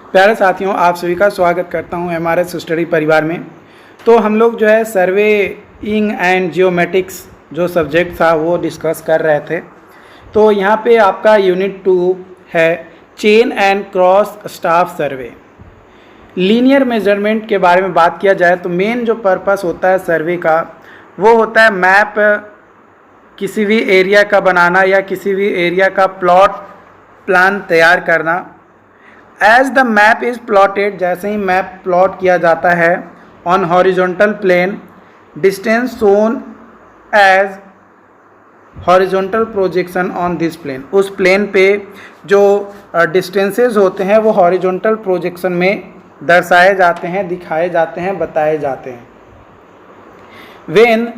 प्यारे साथियों, आप सभी का स्वागत करता हूं एमआरएस स्टडी परिवार में। तो हम लोग जो है सर्वेइंग एंड जियोमेटिक्स जो सब्जेक्ट था वो डिस्कस कर रहे थे। तो यहाँ पे आपका यूनिट 2 है chain and cross staff survey. Linear measurement के बारे में बात किया जाए तो मेन जो पर्पस होता है सर्वे का वो होता है मैप किसी भी एरिया का बनाना या किसी भी एरिया का प्लान तैयार करना। As the map is plotted, जैसे ही मैप प्लॉट किया जाता है on horizontal plane, distance shown as horizontal projection on this plane. उस प्लेन पे जो डिस्टेंसेस होते हैं वो हॉरिजॉन्टल प्रोजेक्शन में दर्शाए जाते हैं, दिखाए जाते हैं, बताए जाते हैं। वेन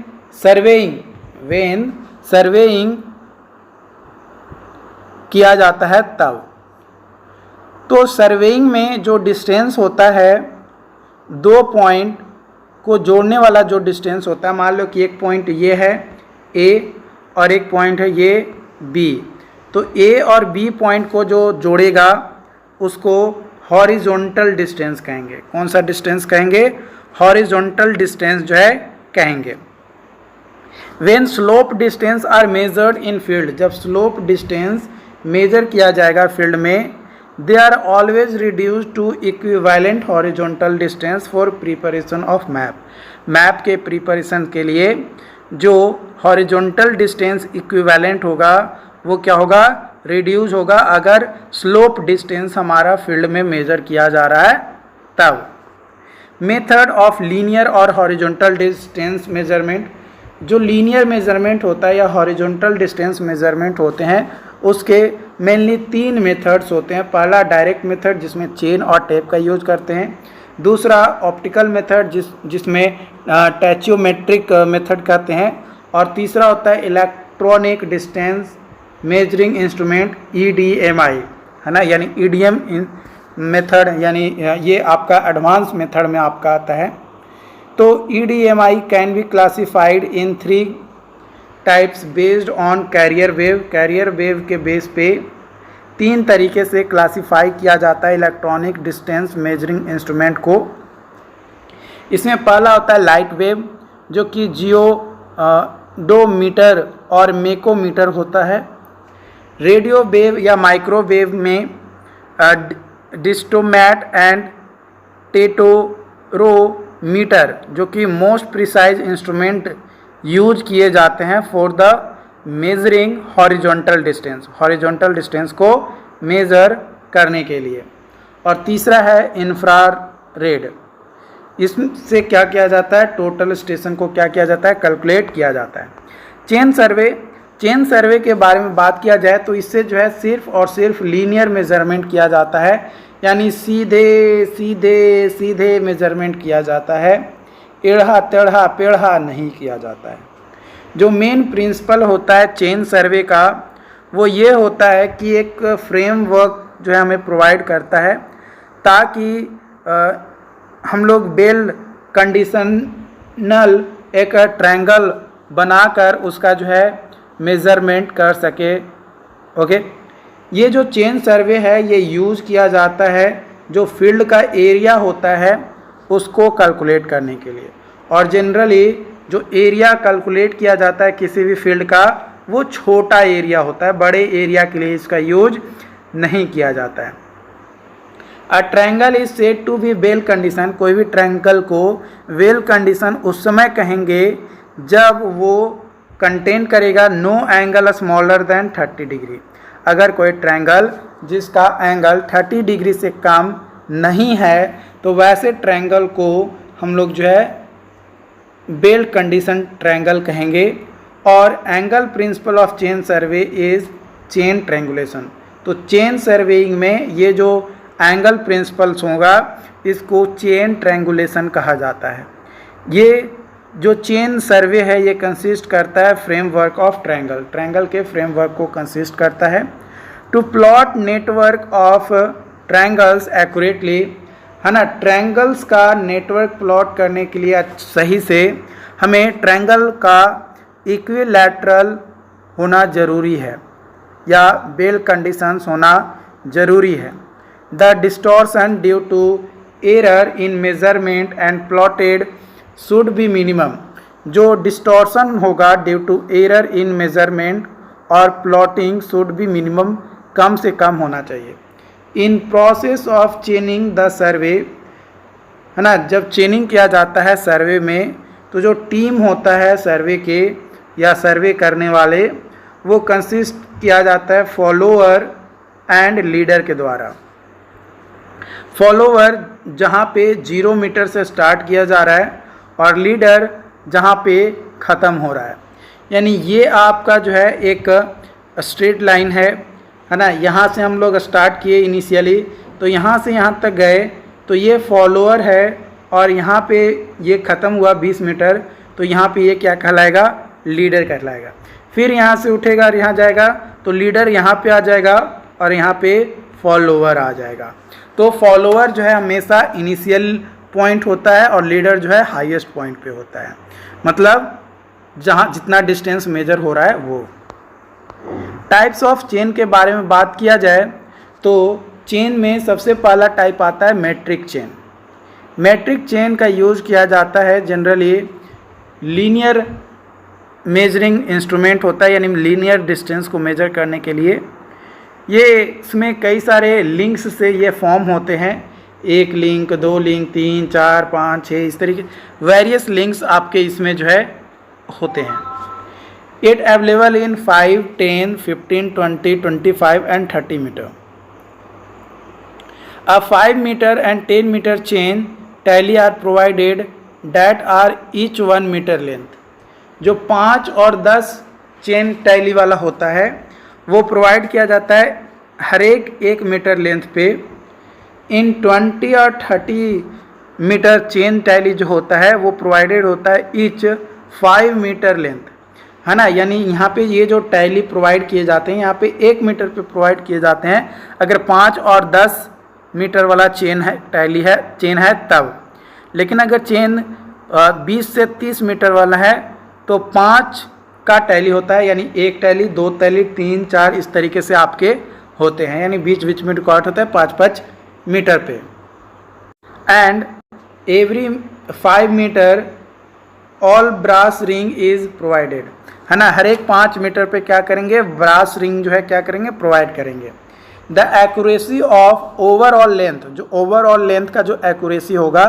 सर्वेइंग किया जाता है तब। तो सर्वेइंग में जो डिस्टेंस होता है, दो पॉइंट को जोड़ने वाला जो डिस्टेंस होता है, मान लो कि एक पॉइंट ये है A और एक पॉइंट है ये B, तो A और B पॉइंट को जो जोड़ेगा उसको हॉरिजॉन्टल डिस्टेंस कहेंगे। कौन सा डिस्टेंस कहेंगे? हॉरिजॉन्टल डिस्टेंस जो है कहेंगे। When slope distance are measured in field, जब स्लोप डिस्टेंस मेजर किया जाएगा फील्ड में, they are always reduced to equivalent horizontal distance for preparation of map। Map के प्रिपरेशन के लिए जो हॉरिजॉन्टल डिस्टेंस इक्विवेलेंट होगा वो क्या होगा? रिड्यूस होगा अगर स्लोप डिस्टेंस हमारा फील्ड में मेजर किया जा रहा है तब। मेथड ऑफ लीनियर और हॉरिजॉन्टल डिस्टेंस मेजरमेंट, जो लीनियर मेजरमेंट होता है या हॉरिजॉन्टल डिस्टेंस मेजरमेंट होते हैं उसके मेनली 3 मेथड्स होते हैं। पहला डायरेक्ट मेथड जिसमें चेन और टेप का यूज करते हैं, दूसरा ऑप्टिकल मेथड जिसमें टैचियोमेट्रिक मेथड कहते हैं, और तीसरा होता है electronic distance measuring instrument EDMI, है ना, यानी EDM मेथड, यानी ये आपका एडवांस मेथड में आपका आता है। तो EDMI can be classified in 3 types based on carrier wave. Carrier wave के बेस पे 3 तरीके से क्लासिफाई किया जाता है इलेक्ट्रॉनिक डिस्टेंस मेजरिंग इंस्ट्रूमेंट को। इसमें पहला होता है लाइट वेव, जो कि जियोडोमीटर और मेकोमीटर होता है। रेडियो वेव या माइक्रोवेव में डिस्टोमैट एंड टेटोरोमीटर, जो कि मोस्ट प्रिसाइज इंस्ट्रूमेंट यूज किए जाते हैं for the measuring horizontal distance, horizontal distance को मेज़र करने के लिए। और तीसरा है इंफ्रारेड, इससे क्या किया जाता है? टोटल स्टेशन को क्या किया जाता है? कैलकुलेट किया जाता है। चेन सर्वे के बारे में बात किया जाए तो इससे जो है सिर्फ और सिर्फ लीनियर मेजरमेंट किया जाता है, यानी सीधे मेजरमेंट किया जाता है, टेढ़ा टेढ़ा पेढ़ा नहीं किया जाता है। जो मेन प्रिंसिपल होता है चेन सर्वे का वो ये होता है कि एक फ्रेमवर्क जो है हमें प्रोवाइड करता है ताकि हम लोग बेल कंडीशनल एक ट्रायंगल बनाकर उसका जो है मेज़रमेंट कर सके। ओके, ये जो चेन सर्वे है ये यूज़ किया जाता है जो फील्ड का एरिया होता है उसको कैलकुलेट करने के लिए। और जनरली जो एरिया कैलकुलेट किया जाता है किसी भी फील्ड का वो छोटा एरिया होता है, बड़े एरिया के लिए इसका यूज नहीं किया जाता है। A triangle is said to be well condition, कोई भी ट्रायंगल को वेल कंडीशन उस समय कहेंगे जब वो कंटेन करेगा no angle smaller than 30 degree. अगर कोई ट्रायंगल जिसका एंगल 30 डिग्री से कम नहीं है तो वैसे ट्रायंगल को हम लोग जो है वेल कंडीशन ट्रायंगल कहेंगे। और angle principle of chain survey is chain triangulation. तो चेन सर्वेइंग में ये जो एंगल प्रिंसिपल्स होगा इसको चेन ट्रायंगुलेशन कहा जाता है। ये जो चेन सर्वे है ये कंसिस्ट करता है फ्रेमवर्क ऑफ ट्रायंगल, ट्रायंगल के फ्रेमवर्क को कंसिस्ट करता है। To plot network of triangles accurately, है ना, ट्रायंगल्स का नेटवर्क प्लॉट करने के लिए सही से हमें ट्रायंगल का इक्विलैटरल होना ज़रूरी है या वेल कंडीशंस होना ज़रूरी है। The distortion due to error in measurement and plotted should be minimum. जो डिस्टॉर्शन होगा due to error in measurement और प्लॉटिंग शुड बी मिनिमम, कम से कम होना चाहिए। In process of chaining the survey, है ना, जब चेनिंग किया जाता है सर्वे में तो जो टीम होता है सर्वे के या सर्वे करने वाले, वो कंसिस्ट किया जाता है फॉलोअर एंड लीडर के द्वारा। फॉलोअर जहाँ पे 0 मीटर से स्टार्ट किया जा रहा है और लीडर जहाँ पे ख़त्म हो रहा है। यानी ये आपका जो है एक स्ट्रेट लाइन है ना। यहाँ से हम लोग स्टार्ट किए इनिशियली, तो यहाँ से यहाँ तक गए तो ये फॉलोअर है और यहाँ पे ये ख़त्म हुआ 20 मीटर, तो यहाँ पे ये क्या कहलाएगा, लीडर कहलाएगा। फिर यहाँ से उठेगा और यहाँ जाएगा तो लीडर यहाँ पे आ जाएगा और यहाँ पे फॉलोअर आ जाएगा। तो फॉलोअर जो है हमेशा इनिशियल पॉइंट होता है और लीडर जो है हाईएस्ट पॉइंट पे होता है, मतलब जहाँ जितना डिस्टेंस मेजर हो रहा है वो। टाइप्स ऑफ चेन के बारे में बात किया जाए तो चेन में सबसे पहला टाइप आता है मैट्रिक चेन। मैट्रिक चेन का यूज़ किया जाता है जनरली लीनियर मेजरिंग इंस्ट्रूमेंट होता है, यानी लीनियर डिस्टेंस को मेजर करने के लिए। ये इसमें कई सारे लिंक्स से ये फॉर्म होते हैं, 1 लिंक, 2 लिंक, 3, 4, 5, 6, इस तरीके वेरियस लिंक्स आपके इसमें जो है होते हैं। It available in 5, 10, 15, 20, 25 and 30 meter. A 5 meter and 10 meter chain tally are provided that are each 1 meter length। जो 5 और 10 चेन टैली वाला होता है वो प्रोवाइड किया जाता है हर एक 1 मीटर लेंथ पे। इन 20 और 30 मीटर चेन टैली जो होता है वो प्रोवाइडेड होता है ईच 5 मीटर लेंथ, है ना। यानी यहाँ पे ये जो टैली प्रोवाइड किए जाते हैं यहाँ पे 1 मीटर पे प्रोवाइड किए जाते हैं अगर 5 और 10 मीटर वाला चेन है टैली है चेन है तब। लेकिन अगर चेन 20 से 30 मीटर वाला है तो 5 का टैली होता है, यानी 1 टैली, 2 टैली, 3, 4 इस तरीके से आपके होते हैं, यानी बीच बीच में रिकॉर्ड होता है 5-5 मीटर पे। And every 5 meter all brass ring is provided, है ना। हर एक 5 मीटर पे क्या करेंगे, ब्रास रिंग जो है क्या करेंगे, प्रोवाइड करेंगे। The accuracy of overall length, जो ओवरऑल लेंथ का जो एक्यूरेसी होगा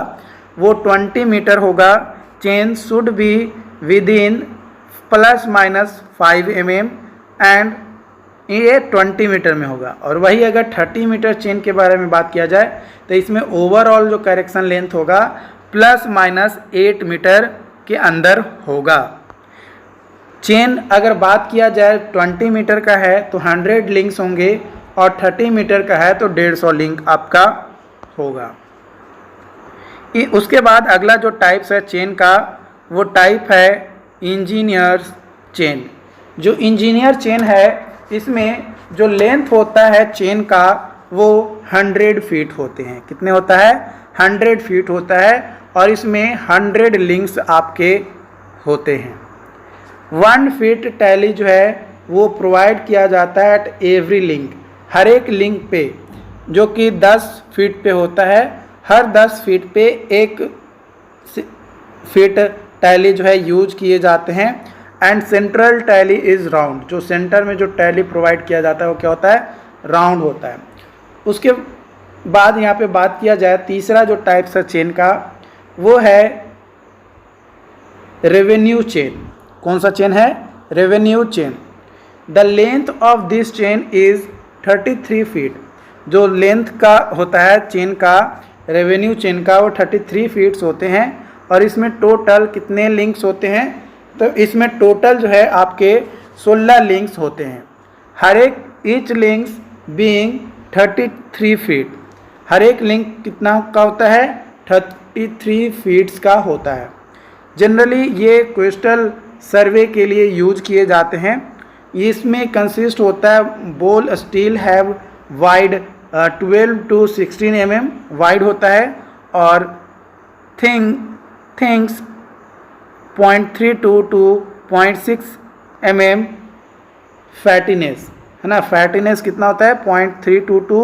वो 20 मीटर होगा। Chain should be with in ±5 mm and ये 20 मीटर में होगा। और वही अगर 30 मीटर चेन के बारे में बात किया जाए तो इसमें ओवरऑल जो करेक्शन लेंथ होगा ±8 मीटर के अंदर होगा। चेन अगर बात किया जाए 20 मीटर का है तो 100 लिंक्स होंगे और 30 मीटर का है तो 150 लिंक आपका होगा। उसके बाद अगला जो टाइप्स है चेन का वो टाइप है इंजीनियर्स चेन। जो इंजीनियर चेन है इसमें जो लेंथ होता है चेन का वो 100 फीट होते हैं। कितने होता है, 100 फीट होता है और इसमें 100 लिंक्स आपके होते हैं। 1 फीट टैली जो है वो प्रोवाइड किया जाता है एट एवरी लिंक, हर एक लिंक पे, जो कि 10 फीट पे होता है। हर 10 फीट पे 1 फीट टैली जो है यूज किए जाते हैं। And central tally is round, जो सेंटर में जो टैली प्रोवाइड किया जाता है वो क्या होता है, राउंड होता है। उसके बाद यहाँ पे बात किया जाए तीसरा जो टाइप्स है चेन का वो है रेवेन्यू चेन। कौन सा चेन है, revenue chain. The length of this chain is 33 feet. जो लेंथ का होता है चेन का, रेवेन्यू चेन का, वो 33 फीट्स होते हैं। और इसमें टोटल कितने लिंक्स होते हैं, तो इसमें टोटल जो है आपके 16 लिंक्स होते हैं। हर एक ईच लिंक्स बीइंग 33 फीट, हर एक लिंक कितना का होता है, 33 फीट्स का होता है। जनरली ये कोस्टल सर्वे के लिए यूज किए जाते हैं। इसमें कंसिस्ट होता है बोल steel have wide 12 to 16 mm wide होता है और थिंग्स 0.32 to 0.6 mm फैटीनेस, है ना। फैटीनेस कितना होता है, 0.32 to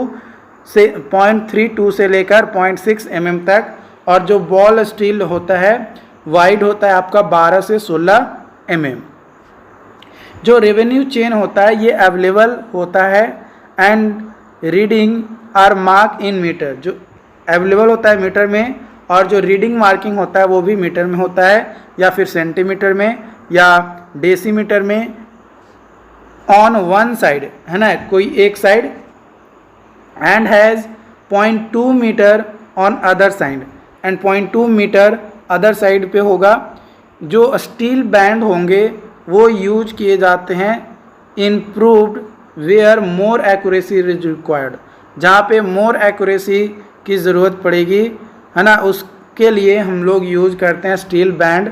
से 0.32 से लेकर 0.6 mm तक, और जो बॉल स्टील होता है वाइड होता है आपका 12 से 16 mm। जो रेवेन्यू चेन होता है ये अवेलेबल होता है and reading are mark in meter, जो अवेलेबल होता है मीटर में, और जो रीडिंग मार्किंग होता है वो भी मीटर में होता है या फिर सेंटीमीटर में या डेसीमीटर में। ऑन वन साइड है ना, कोई एक side, and has 0.2 meter on other side and 0.2 meter other side पे होगा। जो स्टील बैंड होंगे वो यूज किए जाते हैं improved where more accuracy is required, जहाँ पे मोर एक्यूरेसी की ज़रूरत पड़ेगी है ना, उसके लिए हम लोग यूज करते हैं स्टील बैंड।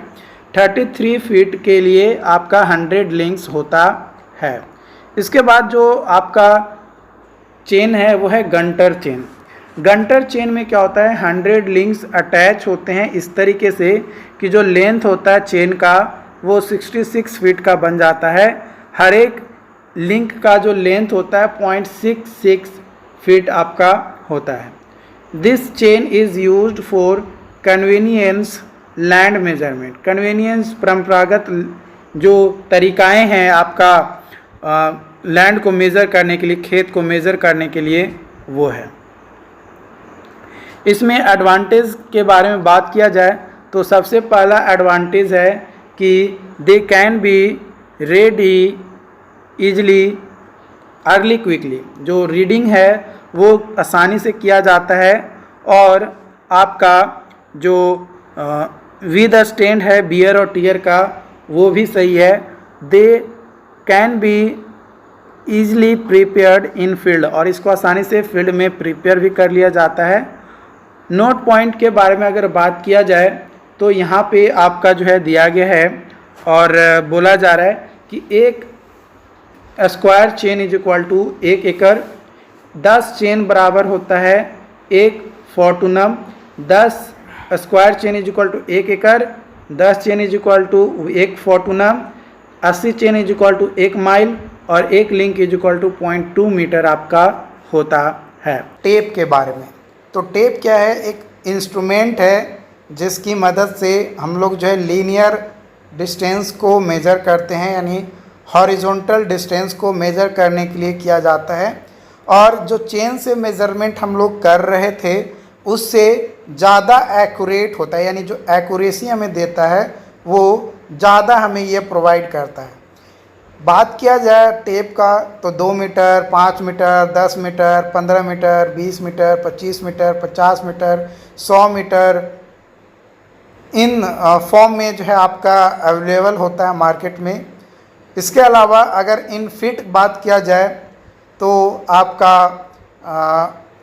33 फीट के लिए आपका 100 लिंक्स होता है। इसके बाद जो आपका चेन है वो है गंटर चेन। गंटर चेन में क्या होता है, 100 लिंक्स अटैच होते हैं इस तरीके से कि जो लेंथ होता है चेन का वो 66 फीट का बन जाता है। हर एक लिंक का जो लेंथ होता है 0.66 फीट आपका होता है। This chain is used for convenience land measurement. Convenience परंपरागत जो तरीकाएं हैं आपका लैंड को मेज़र करने के लिए, खेत को मेज़र करने के लिए, वो है। इसमें एडवांटेज के बारे में बात किया जाए तो सबसे पहला एडवांटेज है कि they can be ready easily early quickly. जो रीडिंग है वो आसानी से किया जाता है, और आपका जो विद स्टैंड है बियर और टीयर का वो भी सही है। They can be easily prepared in field, और इसको आसानी से फील्ड में प्रिपेयर भी कर लिया जाता है। नोट पॉइंट के बारे में अगर बात किया जाए तो यहाँ पे आपका जो है दिया गया है और बोला जा रहा है कि एक square chain is equal to 1 acre, 10 chain बराबर होता है 1 फॉर्टूनम। 10 square chain is equal to 1 acre, 10 chain is equal to 1 फॉर्टूनम, 80 chain is equal to 1 mile, और 1 link is equal to 0.2 meter आपका होता है। टेप के बारे में, तो टेप क्या है, एक इंस्ट्रूमेंट है जिसकी मदद से हम लोग जो है लीनियर डिस्टेंस को मेज़र करते हैं, यानी हॉरिजॉन्टल डिस्टेंस को मेज़र करने के लिए किया जाता है। और जो चेन से मेज़रमेंट हम लोग कर रहे थे उससे ज़्यादा एक्यूरेट होता है, यानी जो एक्यूरेसी हमें देता है वो ज़्यादा हमें ये प्रोवाइड करता है। बात किया जाए टेप का तो 2 meter, 5 meter, 10 meter, 15 meter, 20 meter, 25 meter, 50 meter, 100 meter, इन फॉर्म में जो है आपका अवेलेबल होता है मार्केट में। इसके अलावा अगर इन फीट बात किया जाए तो आपका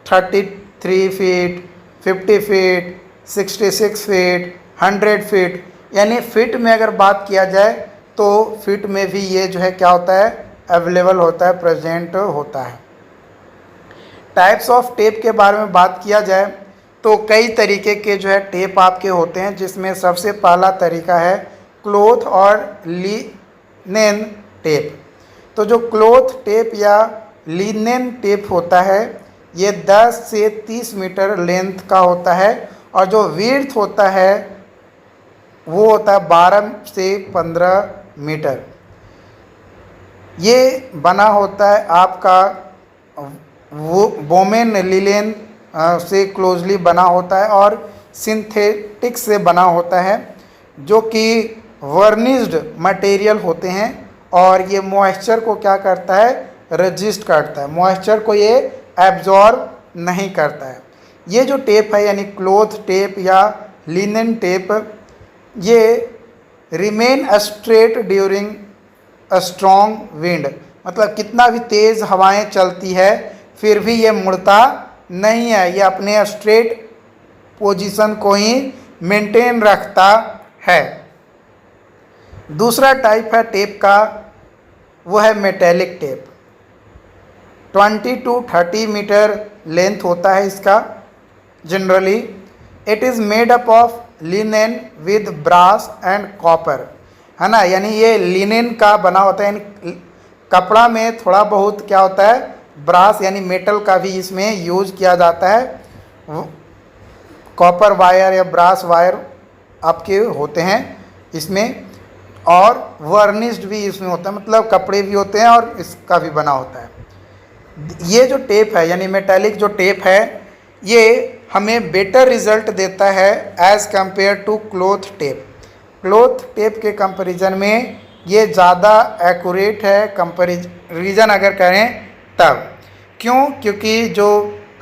33 फीट, 50 फीट, 66 फीट, 100 फीट, यानी फिट में अगर बात किया जाए तो फिट में भी ये जो है क्या होता है, अवेलेबल होता है, प्रेजेंट होता है। टाइप्स ऑफ टेप के बारे में बात किया जाए तो कई तरीके के जो है टेप आपके होते हैं, जिसमें सबसे पहला तरीका है क्लॉथ और लिनेन टेप। तो जो क्लॉथ टेप या लिनेन टेप होता है ये 10 से 30 मीटर लेंथ का होता है, और जो विड्थ होता है वो होता है 12 से 15 मीटर। ये बना होता है आपका वो बोमेन लिनेन से क्लोजली बना होता है और सिंथेटिक से बना होता है, जो कि वर्निश्ड मटेरियल होते हैं, और ये मॉइस्चर को क्या करता है, रेजिस्ट करता है, मॉइस्चर को ये एब्जॉर्ब नहीं करता है। ये जो टेप है यानी क्लॉथ टेप या लिनेन टेप, ये remain straight during a strong wind, मतलब कितना भी तेज़ हवाएं चलती है फिर भी ये मुड़ता नहीं है, ये अपने स्ट्रेट पोजीशन को ही मेंटेन रखता है। दूसरा टाइप है टेप का, वो है metallic tape. 20 to 30 meter length होता है इसका। Generally it is made up of linen with brass and copper, है ना, यानी ये लिनेन का बना होता है, यानी कपड़ा में थोड़ा बहुत क्या होता है ब्रास यानी मेटल का भी इसमें यूज किया जाता है। कॉपर वायर या ब्रास वायर आपके होते हैं इसमें, और वर्निश्ड भी इसमें होता है, मतलब कपड़े भी होते हैं और इसका भी बना होता है। ये जो टेप है यानी मेटालिक जो टेप है ये हमें बेटर रिजल्ट देता है as compare to cloth tape. Cloth tape के कंपैरिजन में ये ज़्यादा एक्यूरेट है कंपैरिजन अगर करें तब। क्यों? क्योंकि जो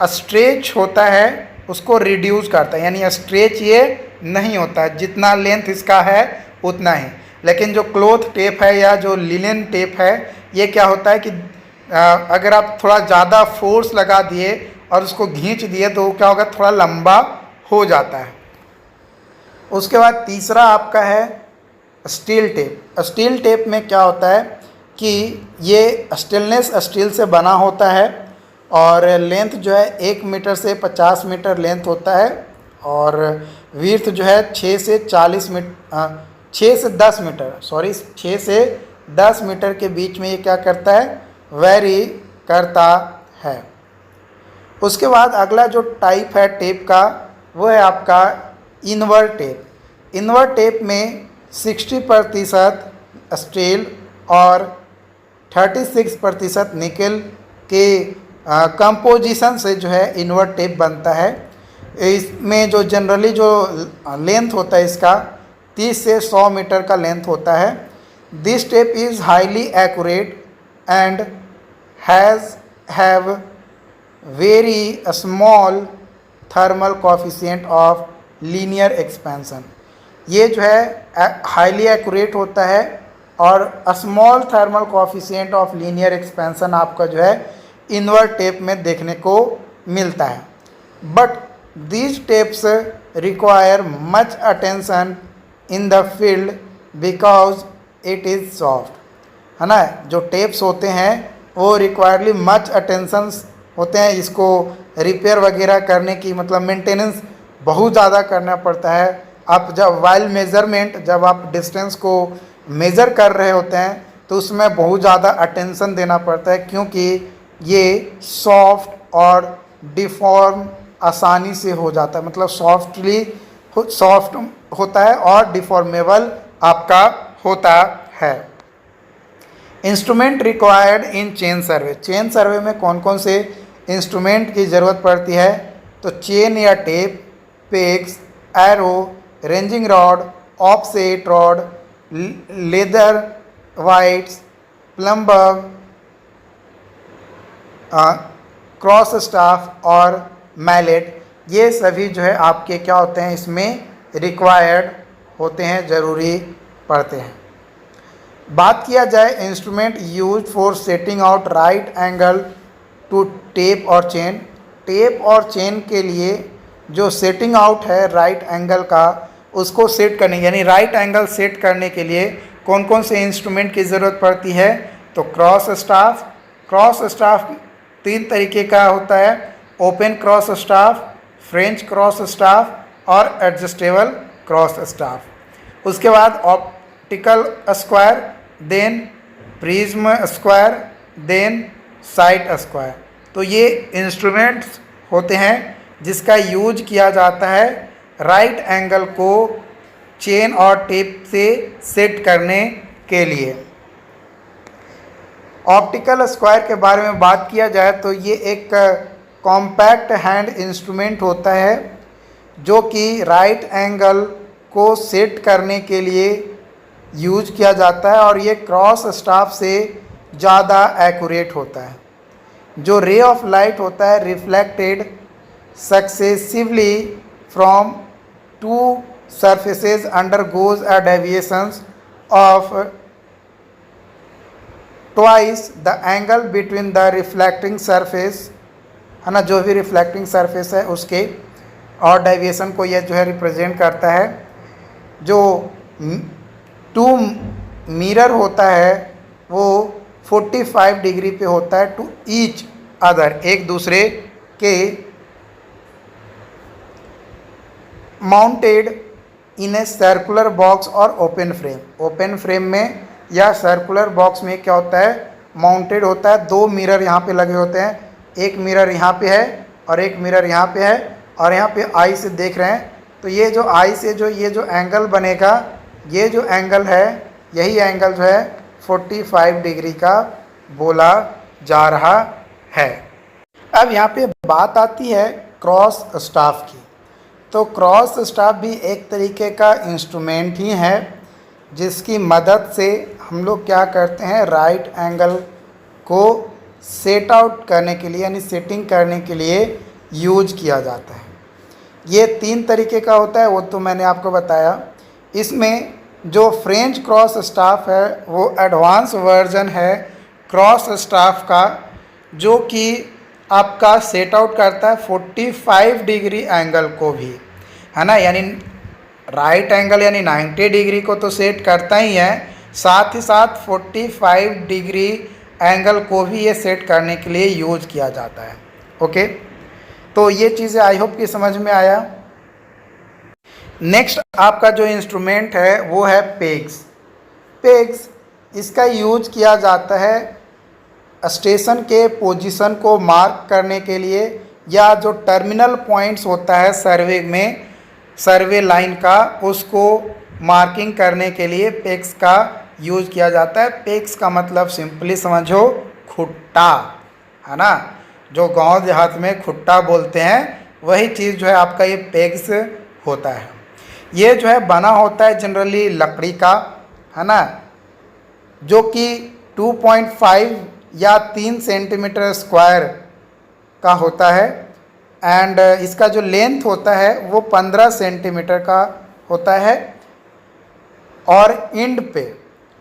स्ट्रेच होता है उसको रिड्यूस करता है, यानी स्ट्रेच ये नहीं होता है, जितना लेंथ इसका है उतना ही। लेकिन जो क्लॉथ टेप है या जो लिनन टेप है ये क्या होता है कि अगर आप थोड़ा ज़्यादा फोर्स लगा दिए और उसको खींच दिए तो क्या होगा, थोड़ा लंबा हो जाता है। उसके बाद तीसरा आपका है स्टील टेप। स्टील टेप में क्या होता है कि ये स्टेनलेस स्टील से बना होता है और लेंथ जो है 1 मीटर से 50 मीटर लेंथ होता है और विड्थ जो है 6 से 10 मीटर 6 से 10 मीटर के बीच में ये क्या करता है, वेरी करता है। उसके बाद अगला जो टाइप है टेप का वो है आपका इनवर्ट टेप। इनवर्ट टेप में 60% स्टील और 36% निकल के कंपोजिशन से जो है इनवर्ट टेप बनता है। इसमें जो जनरली जो लेंथ होता है इसका 30 से 100 मीटर का लेंथ होता है। This tape is highly accurate and have very small thermal coefficient of linear expansion. ये जो है हाईली एक्यूरेट होता है और small thermal coefficient of linear expansion आपका जो है इनवर्ट टेप में देखने को मिलता है। But these tapes require much attention in the field because it is soft, है ना। जो टेप्स होते हैं वो रिक्वायरली मच अटेंशन होते हैं, इसको रिपेयर वगैरह करने की मतलब मेंटेनेंस बहुत ज़्यादा करना पड़ता है। आप जब वाइल मेज़रमेंट जब आप डिस्टेंस को मेज़र कर रहे होते हैं तो उसमें बहुत ज़्यादा अटेंशन देना पड़ता है, क्योंकि ये सॉफ्ट और डिफॉर्म आसानी से हो जाता है, मतलब सॉफ्ट होता है और डिफॉर्मेबल आपका होता है। Instrument required in chain survey. Chain survey में कौन कौन से इंस्ट्रूमेंट की ज़रूरत पड़ती है, तो चेन या tape, pegs, arrow, ranging rod, offset rod, leather weights, plumber, cross staff और मैलेट, ये सभी जो है आपके क्या होते हैं इसमें रिक्वायर्ड होते हैं, ज़रूरी पड़ते हैं। बात किया जाए instrument use for setting out right angle to tape और चेन। टेप और चेन के लिए जो सेटिंग आउट है राइट एंगल का, उसको सेट करने यानी राइट एंगल सेट करने के लिए कौन कौन से इंस्ट्रूमेंट की ज़रूरत पड़ती है, तो क्रॉस स्टाफ। क्रॉस स्टाफ 3 तरीके का होता है, open cross staff, French cross staff और एडजस्टेबल क्रॉस स्टाफ। उसके बाद optical square, then prism square, then site square. तो ये इंस्ट्रूमेंट्स होते हैं जिसका यूज किया जाता है राइट एंगल को चेन और टेप से सेट करने के लिए। ऑप्टिकल स्क्वायर के बारे में बात किया जाए तो ये एक कॉम्पैक्ट हैंड इंस्ट्रूमेंट होता है जो कि राइट एंगल को सेट करने के लिए यूज किया जाता है और ये क्रॉस स्टाफ से ज़्यादा एक्यूरेट होता है। जो रे ऑफ लाइट होता है reflected successively from 2 surfaces undergoes a deviations of twice the angle between the reflecting surface, है ना, जो भी रिफ्लेक्टिंग सरफेस है उसके और डेविएशन को यह जो है रिप्रेजेंट करता है। जो 2 मिरर होता है वो 45 डिग्री पे होता है टू ईच अदर, एक दूसरे के mounted in a circular box और ओपन फ्रेम। ओपन फ्रेम में या सर्कुलर बॉक्स में क्या होता है, माउंटेड होता है, 2 मिरर यहाँ पे लगे होते हैं, एक मिरर यहाँ पे है और एक मिरर यहाँ पे है, और यहाँ पे आई से देख रहे हैं। तो ये जो आई से ये जो एंगल बनेगा, ये जो एंगल है, यही एंगल जो है 45 डिग्री का बोला जा रहा है। अब यहाँ पे बात आती है क्रॉस स्टाफ की। तो क्रॉस स्टाफ भी एक तरीके का इंस्ट्रूमेंट ही है जिसकी मदद से हम लोग क्या करते हैं, राइट एंगल को सेट आउट करने के लिए यानी सेटिंग करने के लिए यूज किया जाता है। ये 3 तरीके का होता है, वो तो मैंने आपको बताया। इसमें जो फ्रेंच क्रॉस स्टाफ है वो एडवांस वर्जन है क्रॉस स्टाफ का, जो कि आपका सेट आउट करता है 45 डिग्री एंगल को भी, है ना। यानी राइट एंगल यानी 90 डिग्री को तो सेट करता ही है, साथ ही साथ 45 डिग्री एंगल को भी ये सेट करने के लिए यूज किया जाता है। ओके, तो ये चीज़ें आई होप कि समझ में आया। नेक्स्ट आपका जो इंस्ट्रूमेंट है वो है पेग्स। पेग्स इसका यूज किया जाता है स्टेशन के पोजीशन को मार्क करने के लिए, या जो टर्मिनल पॉइंट्स होता है सर्वे में, सर्वे लाइन का, उसको मार्किंग करने के लिए पेग्स का यूज किया जाता है। पेग्स का मतलब सिंपली समझो खुट्टा, है ना। जो गांव देहात में खुट्टा बोलते हैं वही चीज़ जो है आपका ये पेग्स होता है। ये जो है बना होता है जनरली लकड़ी का, है ना, जो कि 2.5 या 3 सेंटीमीटर स्क्वायर का होता है। एंड इसका जो लेंथ होता है वो 15 सेंटीमीटर का होता है। और एंड पे,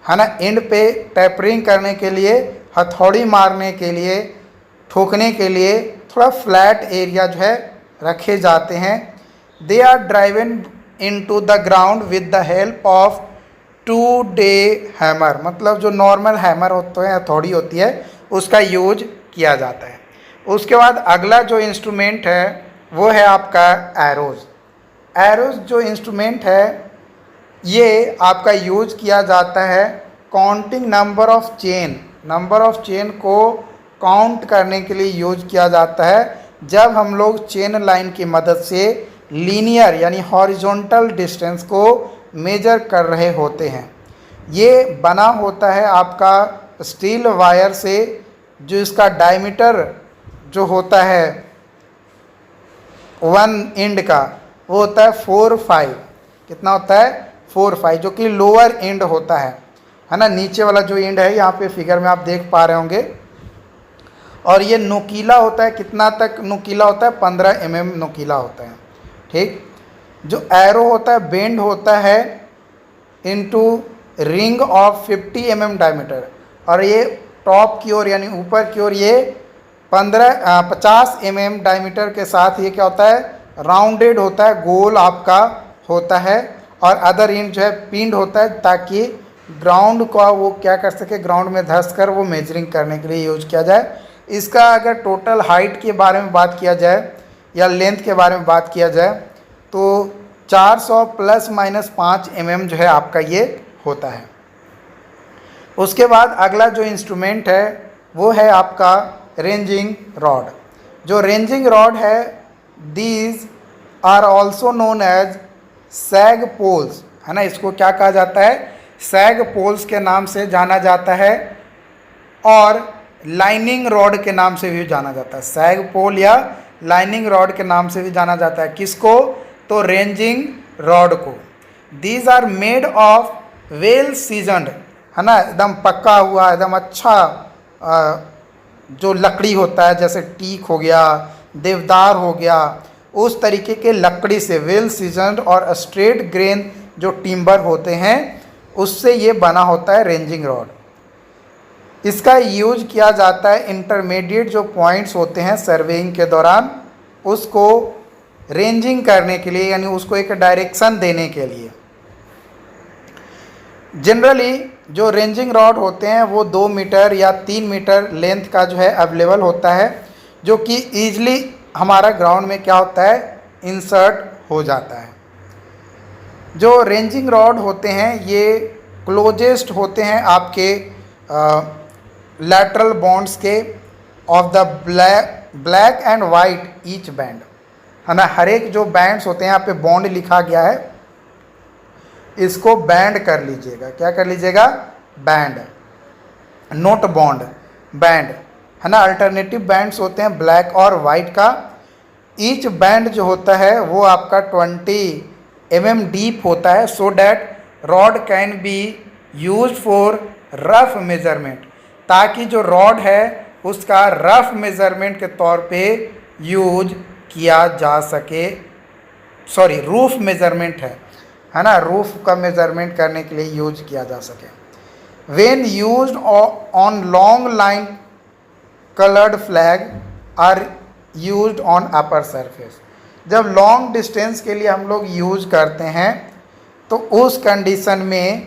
है ना, एंड पे टेपरिंग करने के लिए, हथौड़ी मारने के लिए, ठोकने के लिए थोड़ा फ्लैट एरिया जो है रखे जाते हैं। They are driven into the ground with the help of 2-डे हैमर, मतलब जो नॉर्मल हैमर होते हैं, हथौड़ी होती है, उसका यूज किया जाता है। उसके बाद अगला जो इंस्ट्रूमेंट है वो है आपका एरोज। एरोज जो इंस्ट्रूमेंट है ये आपका यूज किया जाता है counting number of chain, number of chain को काउंट करने के लिए यूज किया जाता है। जब हम लोग चेन लाइन की मदद से लीनियर यानी हॉरिजॉन्टल डिस्टेंस को मेजर कर रहे होते हैं। ये बना होता है आपका स्टील वायर से, जो इसका डायमीटर जो होता है 1 एंड का वो होता है 4-5। कितना होता है? 4-5, जो कि लोअर एंड होता है ना। नीचे वाला जो एंड है यहाँ पे फिगर में आप देख पा रहे होंगे। और ये नुकीला होता है, कितना तक नुकीला होता है? 15 mm नुकीला होता है। ठीक, जो एरो होता है बेंड होता है into ring of 50 mm diameter, और ये टॉप की ओर यानी ऊपर की ओर ये 50 mm डायमीटर के साथ ये क्या होता है? राउंडेड होता है, गोल आपका होता है। और अदर एंड जो है पिंड होता है, ताकि ग्राउंड को वो क्या कर सके, ग्राउंड में धंस कर वो मेजरिंग करने के लिए यूज किया जाए। इसका अगर टोटल हाइट के बारे में बात किया जाए या लेंथ के बारे में बात किया जाए तो 400 ± 5 mm जो है आपका ये होता है। उसके बाद अगला जो इंस्ट्रूमेंट है वो है आपका रेंजिंग रॉड। जो रेंजिंग रॉड है, these are also known as sag poles, है ना। इसको क्या कहा जाता है? सैग पोल्स के नाम से जाना जाता है, और लाइनिंग रॉड के नाम से भी जाना जाता है। सैग पोल या लाइनिंग रॉड के नाम से भी जाना जाता है। किसको? तो रेंजिंग रॉड को। These are made of well seasoned, है ना, एकदम पक्का हुआ, एकदम अच्छा जो लकड़ी होता है, जैसे टीक हो गया, देवदार हो गया, उस तरीके के लकड़ी से वेल सीजनड और स्ट्रेट ग्रेन जो टिम्बर होते हैं उससे ये बना होता है रेंजिंग रॉड। इसका यूज किया जाता है इंटरमीडिएट जो पॉइंट्स होते हैं सर्वेइंग के दौरान, उसको रेंजिंग करने के लिए, यानी उसको एक डायरेक्शन देने के लिए। जनरली जो रेंजिंग रॉड होते हैं वो 2 मीटर या 3 मीटर लेंथ का जो है अवेलेबल होता है, जो कि ईजिली हमारा ग्राउंड में क्या होता है? इंसर्ट हो जाता है। जो रेंजिंग रॉड होते हैं ये क्लोजेस्ट होते हैं आपके लैटरल बॉन्ड्स के of the black and white each band, है ना। हर एक जो बैंड्स होते हैं, यहाँ पे बॉन्ड लिखा गया है, इसको बैंड कर लीजिएगा। क्या कर लीजिएगा? बैंड, नोट बॉन्ड, बैंड, है ना। अल्टरनेटिव बैंड्स होते हैं ब्लैक और वाइट का। ईच बैंड जो होता है वो आपका 20 mm डीप होता है, so that rod can be use for rough measurement, ताकि जो रॉड है उसका रफ मेजरमेंट के तौर पे यूज किया जा सके। सॉरी, रूफ मेजरमेंट है ना, रूफ का मेजरमेंट करने के लिए यूज किया जा सके। When used on long line coloured flag are used on upper surface, जब लॉन्ग डिस्टेंस के लिए हम लोग यूज करते हैं तो उस कंडीशन में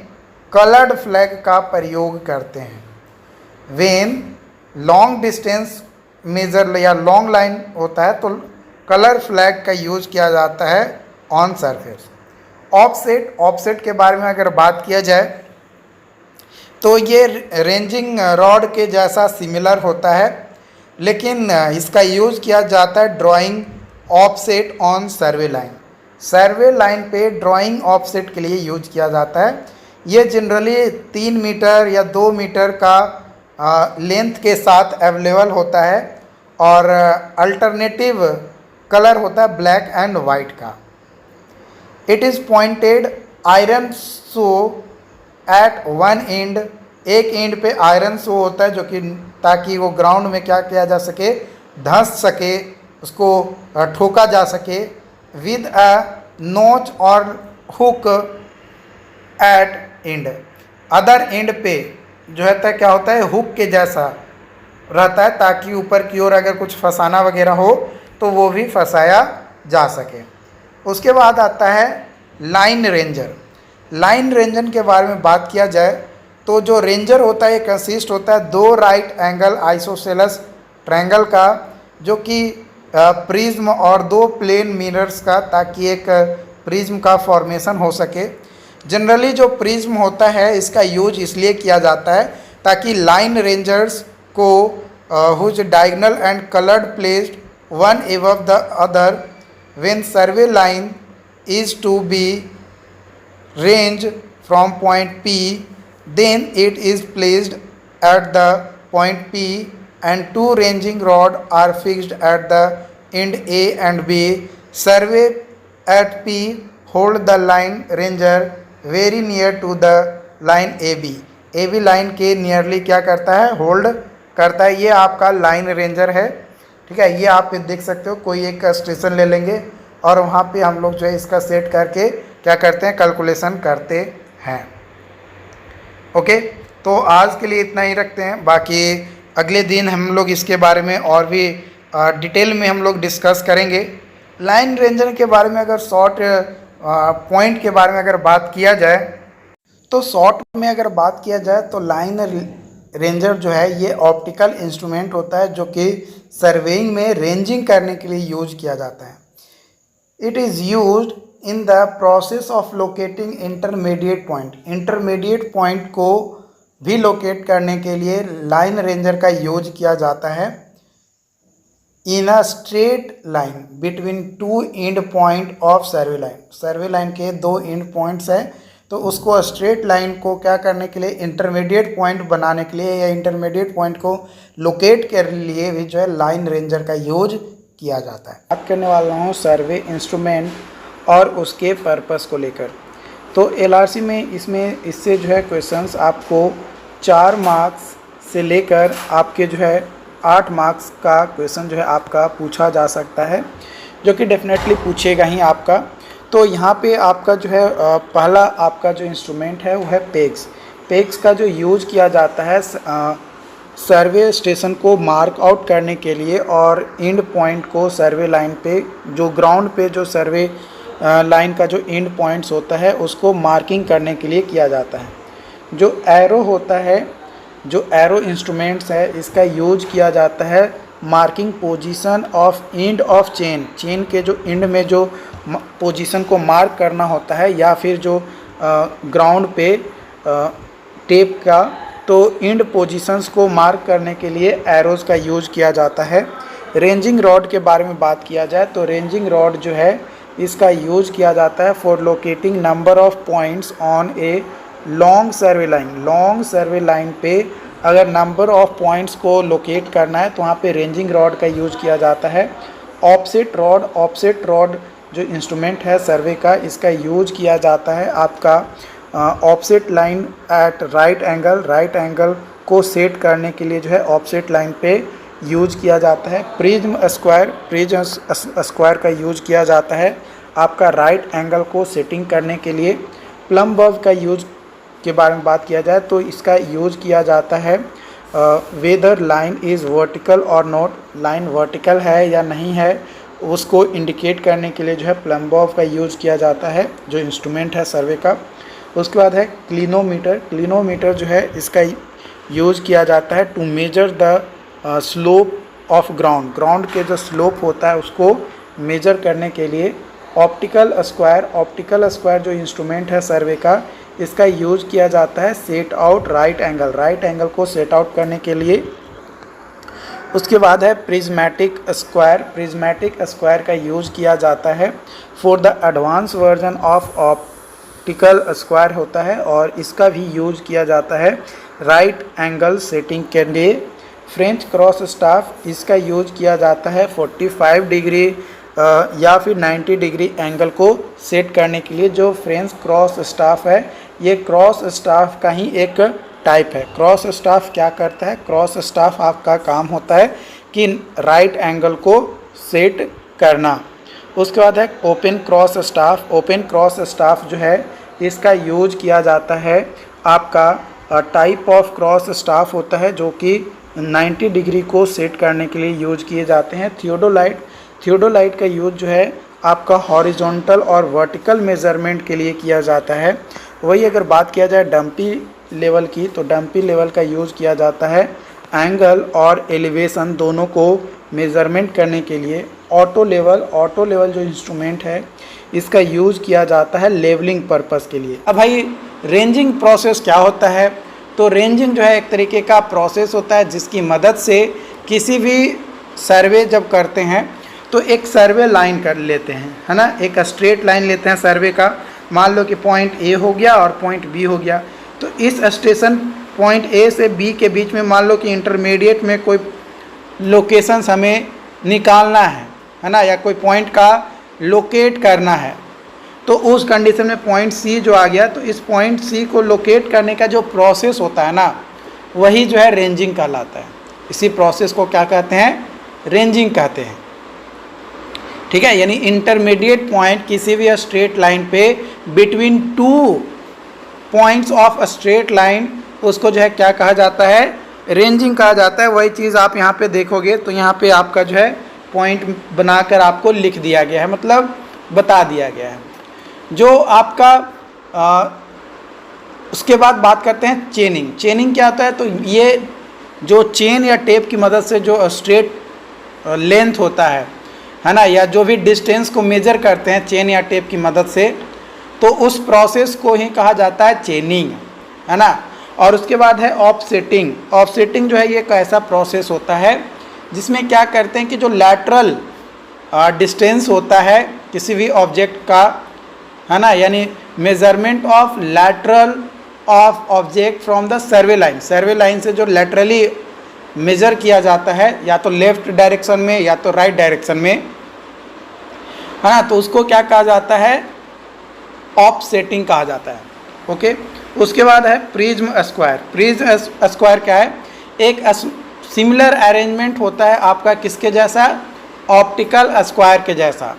कलर्ड फ्लैग का प्रयोग करते हैं। व्हेन लॉन्ग डिस्टेंस मेजर या लॉन्ग लाइन होता है तो कलर फ्लैग का यूज किया जाता है ऑन सरफेस। ऑफसेट, ऑफसेट के बारे में अगर बात किया जाए तो ये रेंजिंग रॉड के जैसा सिमिलर होता है, लेकिन इसका यूज़ किया जाता है drawing offset on survey line. Survey line पे ड्राइंग ऑफसेट के लिए यूज किया जाता है। ये जनरली 3 मीटर या 2 मीटर का लेंथ के साथ अवेलेबल होता है और अल्टरनेटिव कलर होता है ब्लैक एंड वाइट का। It is pointed iron shoe at one end, एक एंड पे आयरन सो होता है जो कि ताकि वो ग्राउंड में क्या किया जा सके, धंस सके, उसको ठोका जा सके। विद अ नोच और hook at end, other end पे जो है क्या होता है, हुक के जैसा रहता है ताकि ऊपर की ओर अगर कुछ फंसाना वगैरह हो तो वो भी फंसाया जा सके। उसके बाद आता है लाइन रेंजर। लाइन रेंजर के बारे में बात किया जाए तो जो रेंजर होता है कंसिस्ट होता है 2 राइट एंगल आइसोसेलेस ट्रायंगल का, जो कि प्रिज्म और 2 प्लेन मिरर्स का, ताकि एक प्रिज्म का फॉर्मेशन हो सके। जनरली जो प्रिज्म होता है इसका यूज इसलिए किया जाता है ताकि लाइन रेंजर्स को whose diagonal and coloured placed one above the other when survey line is to be range from point P, then it is placed at the point P and 2 ranging rod are fixed at the end A and B. Survey at P hold the line ranger very near to the line AB. AB line के nearly क्या करता है, hold करता है। ये आपका line ranger है, ठीक है। ये आप देख सकते हो, कोई एक स्टेशन ले लेंगे और वहाँ पे हम लोग जो है इसका सेट करके क्या करते हैं, कैलकुलेशन करते हैं। ओके, तो आज के लिए इतना ही रखते हैं। बाकी अगले दिन हम लोग इसके बारे में और भी डिटेल में हम लोग डिस्कस करेंगे। लाइन रेंजर के बारे में अगर शॉर्ट पॉइंट के बारे में अगर बात किया जाए तो शॉर्ट में अगर बात किया जाए तो लाइन रेंजर जो है ये ऑप्टिकल इंस्ट्रूमेंट होता है जो कि सर्वेइंग में रेंजिंग करने के लिए यूज किया जाता है। It is used in the process of locating intermediate point. Intermediate point को भी लोकेट करने के लिए लाइन रेंजर का यूज किया जाता है। In a straight line between 2 end point of survey line. Survey line के 2 एंड पॉइंट्स हैं तो उसको स्ट्रेट लाइन को क्या करने के लिए, इंटरमीडिएट पॉइंट बनाने के लिए या इंटरमीडिएट पॉइंट को लोकेट के लिए भी जो है लाइन रेंजर का यूज किया जाता है। बात करने वाला हूँ सर्वे इंस्ट्रूमेंट और उसके पर्पस को लेकर। तो एलआरसी में इससे जो है क्वेश्चंस आपको 4 मार्क्स से लेकर आपके जो है 8 मार्क्स का क्वेश्चन जो है आपका पूछा जा सकता है, जो कि डेफिनेटली पूछेगा ही आपका। तो यहाँ पे आपका जो है पहला आपका जो इंस्ट्रूमेंट है वो है पेग्स। पेग्स का जो यूज किया जाता है सर्वे स्टेशन को मार्क आउट करने के लिए और एंड पॉइंट को सर्वे लाइन पे, जो ग्राउंड पे जो सर्वे लाइन का जो एंड पॉइंट्स होता है उसको मार्किंग करने के लिए किया जाता है। जो एरो होता है, जो एरो इंस्ट्रूमेंट्स है, इसका यूज किया जाता है marking position of end of chain. Chain के जो एंड में जो पोजीशन को मार्क करना होता है या फिर जो ग्राउंड पे टेप का तो इंड पोजीशंस को मार्क करने के लिए एरोज़ का यूज़ किया जाता है। रेंजिंग रॉड के बारे में बात किया जाए तो रेंजिंग रॉड जो है इसका यूज़ किया जाता है for locating number of points on a long survey line. Long survey line पे अगर नंबर ऑफ पॉइंट्स को लोकेट करना है तो वहाँ पे रेंजिंग रॉड का यूज़ किया जाता है। ऑफसेट रॉड जो इंस्ट्रूमेंट है सर्वे का, इसका यूज किया जाता है आपका offset line at right angle को सेट करने के लिए जो है ऑफसेट लाइन पे यूज किया जाता है। प्रिज्म स्क्वायर का यूज किया जाता है आपका राइट एंगल को सेटिंग करने के लिए। प्लम बर्व का यूज के बारे में बात किया जाए तो इसका यूज किया जाता है वेदर लाइन इज़ वर्टिकल और नॉट, लाइन वर्टिकल है या नहीं है उसको इंडिकेट करने के लिए जो है प्लम बर्व का यूज़ किया जाता है जो इंस्ट्रूमेंट है सर्वे का। उसके बाद है क्लिनोमीटर जो है इसका यूज़ किया जाता है to measure the slope of ground के जो स्लोप होता है उसको मेजर करने के लिए। ऑप्टिकल स्क्वायर जो इंस्ट्रूमेंट है सर्वे का, इसका यूज़ किया जाता है सेट आउट राइट एंगल को सेट आउट करने के लिए। उसके बाद है प्रिज्मेटिक स्क्वायर का यूज़ किया जाता है for the advance version of optical square होता है और इसका भी यूज़ किया जाता है राइट एंगल सेटिंग के लिए। फ्रेंच क्रॉस स्टाफ, इसका यूज़ किया जाता है 45 डिग्री या फिर 90 डिग्री एंगल को सेट करने के लिए। जो फ्रेंच क्रॉस स्टाफ है ये क्रॉस स्टाफ का ही एक टाइप है। क्रॉस स्टाफ क्या करता है, क्रॉस स्टाफ आपका काम होता है कि राइट एंगल को सेट करना। उसके बाद है ओपन क्रॉस स्टाफ जो है इसका यूज किया जाता है आपका टाइप ऑफ क्रॉस स्टाफ होता है जो कि 90 डिग्री को सेट करने के लिए यूज किए जाते हैं। थियोडोलाइट का यूज जो है आपका हॉरिजॉन्टल और वर्टिकल मेजरमेंट के लिए किया जाता है। वही अगर बात किया जाए डंपी लेवल की तो डंपी लेवल का यूज़ किया जाता है एंगल और एलिवेशन दोनों को मेज़रमेंट करने के लिए। ऑटो लेवल जो इंस्ट्रूमेंट है इसका यूज़ किया जाता है लेवलिंग पर्पस के लिए। अब भाई रेंजिंग प्रोसेस क्या होता है, तो रेंजिंग जो है एक तरीके का प्रोसेस होता है जिसकी मदद से किसी भी सर्वे जब करते हैं तो एक सर्वे लाइन कर लेते हैं, है ना, एक स्ट्रेट लाइन लेते हैं सर्वे का। मान लो कि पॉइंट ए हो गया और पॉइंट बी हो गया, तो इस स्टेशन पॉइंट ए से बी के बीच में मान लो कि इंटरमीडिएट में कोई लोकेशंस हमें निकालना है ना, या कोई पॉइंट का लोकेट करना है, तो उस कंडीशन में पॉइंट सी जो आ गया तो इस पॉइंट सी को लोकेट करने का जो प्रोसेस होता है ना वही जो है रेंजिंग कहलाता है। इसी प्रोसेस को क्या कहते हैं, रेंजिंग कहते हैं। ठीक है, यानी इंटरमीडिएट पॉइंट किसी भी स्ट्रेट लाइन पे between two points of straight line उसको जो है क्या कहा जाता है, रेंजिंग कहा जाता है। वही चीज़ आप यहाँ पे देखोगे तो यहाँ पे आपका जो है पॉइंट बनाकर आपको लिख दिया गया है, मतलब बता दिया गया है जो आपका उसके बाद बात करते हैं चेनिंग क्या होता है, तो ये जो चेन या टेप की मदद से जो स्ट्रेट लेंथ होता है ना, या जो भी डिस्टेंस को मेजर करते हैं चेन या टेप की मदद से, तो उस प्रोसेस को ही कहा जाता है चेनिंग, है ना। और उसके बाद है ऑफसेटिंग जो है ये एक ऐसा प्रोसेस होता है जिसमें क्या करते हैं कि जो लैटरल डिस्टेंस होता है किसी भी ऑब्जेक्ट का, है ना, यानी measurement of lateral of object from the survey line से जो लैटरली मेजर किया जाता है या तो लेफ्ट डायरेक्शन में या तो राइट डायरेक्शन में, है ना, तो उसको क्या कहा जाता है, ऑफसेटिंग कहा जाता है। ओके, उसके बाद है प्रिज्म स्क्वायर क्या है, एक सिमिलर अरेंजमेंट होता है आपका किसके जैसा, ऑप्टिकल स्क्वायर के जैसा,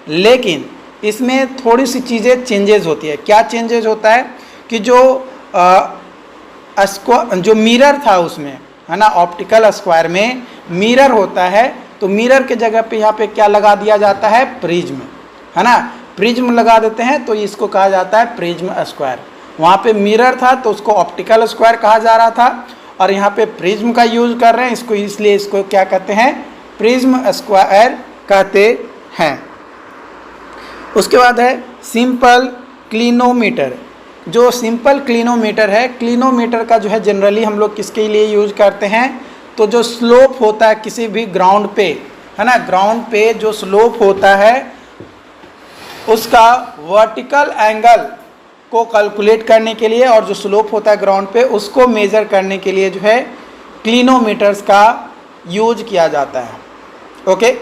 लेकिन इसमें थोड़ी सी चीज़ें चेंजेस होती है। क्या चेंजेस होता है कि जो मिरर था उसमें, है ना, ऑप्टिकल स्क्वायर में मिरर होता है, तो मिरर के जगह पे यहाँ पे क्या लगा दिया जाता है, प्रिज्म, है ना, प्रिज्म लगा देते हैं तो इसको कहा जाता है प्रिज्म स्क्वायर। वहाँ पे मिरर था तो उसको ऑप्टिकल स्क्वायर कहा जा रहा था, और यहाँ पे प्रिज्म का यूज कर रहे हैं इसको, इसलिए इसको क्या कहते हैं, प्रिज्म स्क्वायर कहते हैं। उसके बाद है सिंपल क्लिनोमीटर। जो सिंपल क्लिनोमीटर है, क्लिनोमीटर का जो है जनरली हम लोग किसके लिए यूज करते हैं, तो जो स्लोप होता है किसी भी ग्राउंड पे, है ना, ग्राउंड पे जो स्लोप होता है उसका वर्टिकल एंगल को कैलकुलेट करने के लिए, और जो स्लोप होता है ग्राउंड पे उसको मेजर करने के लिए जो है क्लिनोमीटर्स का यूज किया जाता है। ओके,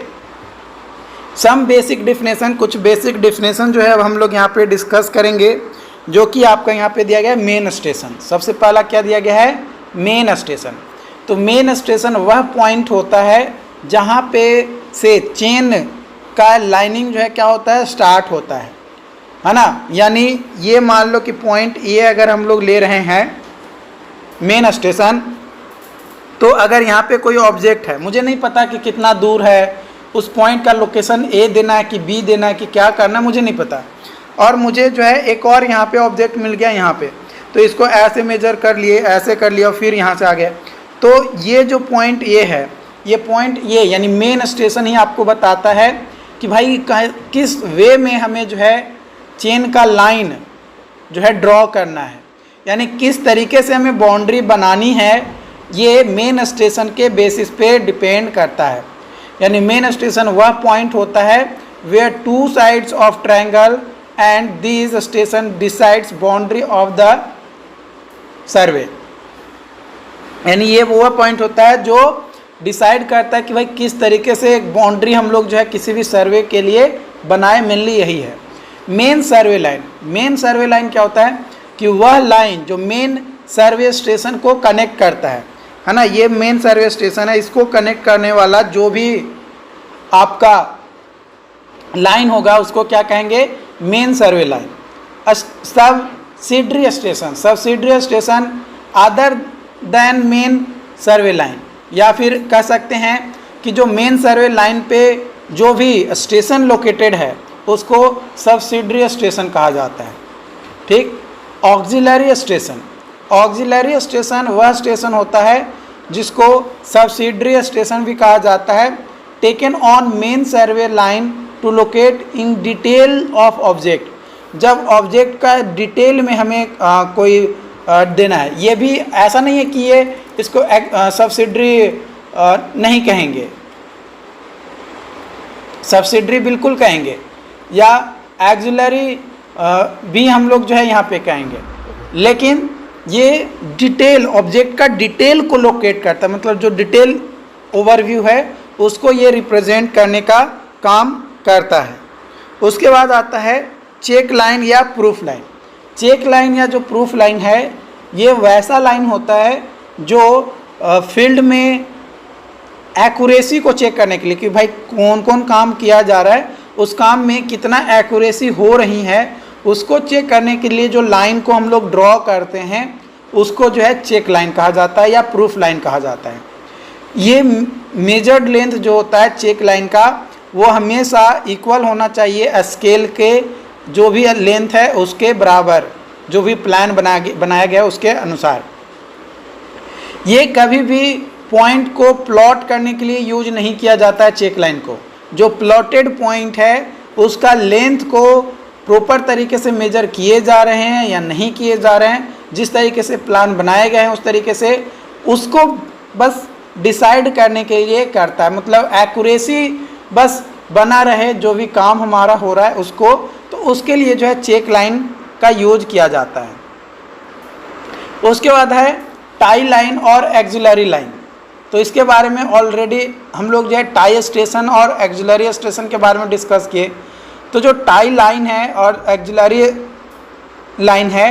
सम बेसिक डिफिनेशन, कुछ बेसिक डिफिनेशन जो है अब हम लोग यहाँ पे डिस्कस करेंगे, जो कि आपका यहाँ पे दिया गया है मेन स्टेशन। सबसे पहला क्या दिया गया है, मेन स्टेशन। तो मेन स्टेशन वह पॉइंट होता है जहाँ पे से चेन का लाइनिंग जो है क्या होता है, स्टार्ट होता है ना। यानी ये मान लो कि पॉइंट ए अगर हम लोग ले रहे हैं मेन स्टेशन, तो अगर यहाँ पे कोई ऑब्जेक्ट है, मुझे नहीं पता कि कितना दूर है, उस पॉइंट का लोकेशन ए देना है कि बी देना है कि क्या करना है, मुझे नहीं पता, और मुझे जो है एक और यहाँ पे ऑब्जेक्ट मिल गया यहाँ पे, तो इसको ऐसे मेजर कर लिए, ऐसे कर लिया, फिर यहाँ से आ गया। तो ये जो पॉइंट ए है, ये पॉइंट ए यानी मेन स्टेशन ही आपको बताता है कि भाई किस वे में हमें जो है चेन का लाइन जो है ड्रॉ करना है, यानी किस तरीके से हमें बाउंड्री बनानी है, ये मेन स्टेशन के बेसिस पे डिपेंड करता है। यानी मेन स्टेशन वह पॉइंट होता है where two sides of triangle and this station decides boundary of the survey. यानी ये वो पॉइंट होता है जो डिसाइड करता है कि भाई किस तरीके से एक बाउंड्री हम लोग जो है किसी भी सर्वे के लिए बनाए, मेनली यही है main survey line. Main survey line क्या होता है कि वह लाइन जो मेन सर्वे स्टेशन को कनेक्ट करता है ना, ये मेन सर्वे स्टेशन है, इसको कनेक्ट करने वाला जो भी आपका लाइन होगा उसको क्या कहेंगे, main survey line. Subsidiary station, subsidiary station other than main survey line, या फिर कह सकते हैं कि जो मेन सर्वे लाइन पे जो भी स्टेशन लोकेटेड है उसको सब्सिडरी स्टेशन कहा जाता है। ठीक, ऑक्सिलरी स्टेशन, ऑक्सिलरी स्टेशन वह स्टेशन होता है जिसको सब्सिडरी स्टेशन भी कहा जाता है, taken on main survey line to locate in detail of object. जब ऑब्जेक्ट का डिटेल में हमें कोई देना है, ये भी ऐसा नहीं है कि ये इसको सब्सिडरी नहीं कहेंगे, सब्सिडरी बिल्कुल कहेंगे, या एक्सिलरी भी हम लोग जो है यहाँ पे कहेंगे, लेकिन ये डिटेल ऑब्जेक्ट का डिटेल को लोकेट करता है, मतलब जो डिटेल ओवरव्यू है उसको ये रिप्रेजेंट करने का काम करता है। उसके बाद आता है चेक लाइन या प्रूफ लाइन। चेक लाइन या जो प्रूफ लाइन है ये वैसा लाइन होता है जो फील्ड में एक्यूरेसी को चेक करने के लिए कि भाई कौन कौन काम किया जा रहा है, उस काम में कितना एक्यूरेसी हो रही है, उसको चेक करने के लिए जो लाइन को हम लोग ड्रॉ करते हैं उसको जो है चेक लाइन कहा जाता है या प्रूफ लाइन कहा जाता है। ये मेजर्ड लेंथ जो होता है चेक लाइन का वो हमेशा इक्वल होना चाहिए स्केल के जो भी लेंथ है उसके बराबर, जो भी प्लान बनाया गया उसके अनुसार। ये कभी भी पॉइंट को प्लॉट करने के लिए यूज नहीं किया जाता है चेक लाइन को। जो प्लॉटेड पॉइंट है उसका लेंथ को प्रॉपर तरीके से मेजर किए जा रहे हैं या नहीं किए जा रहे हैं, जिस तरीके से प्लान बनाए गए हैं उस तरीके से उसको बस डिसाइड करने के लिए करता है, मतलब एक्यूरेसी बस बना रहे जो भी काम हमारा हो रहा है उसको, तो उसके लिए जो है चेक लाइन का यूज किया जाता है। उसके बाद है टाई लाइन और एक्सिलरी लाइन। तो इसके बारे में ऑलरेडी हम लोग जो है टाई स्टेशन और एक्सिलरी स्टेशन के बारे में डिस्कस किए। तो जो टाई लाइन है और एक्सिलरी लाइन है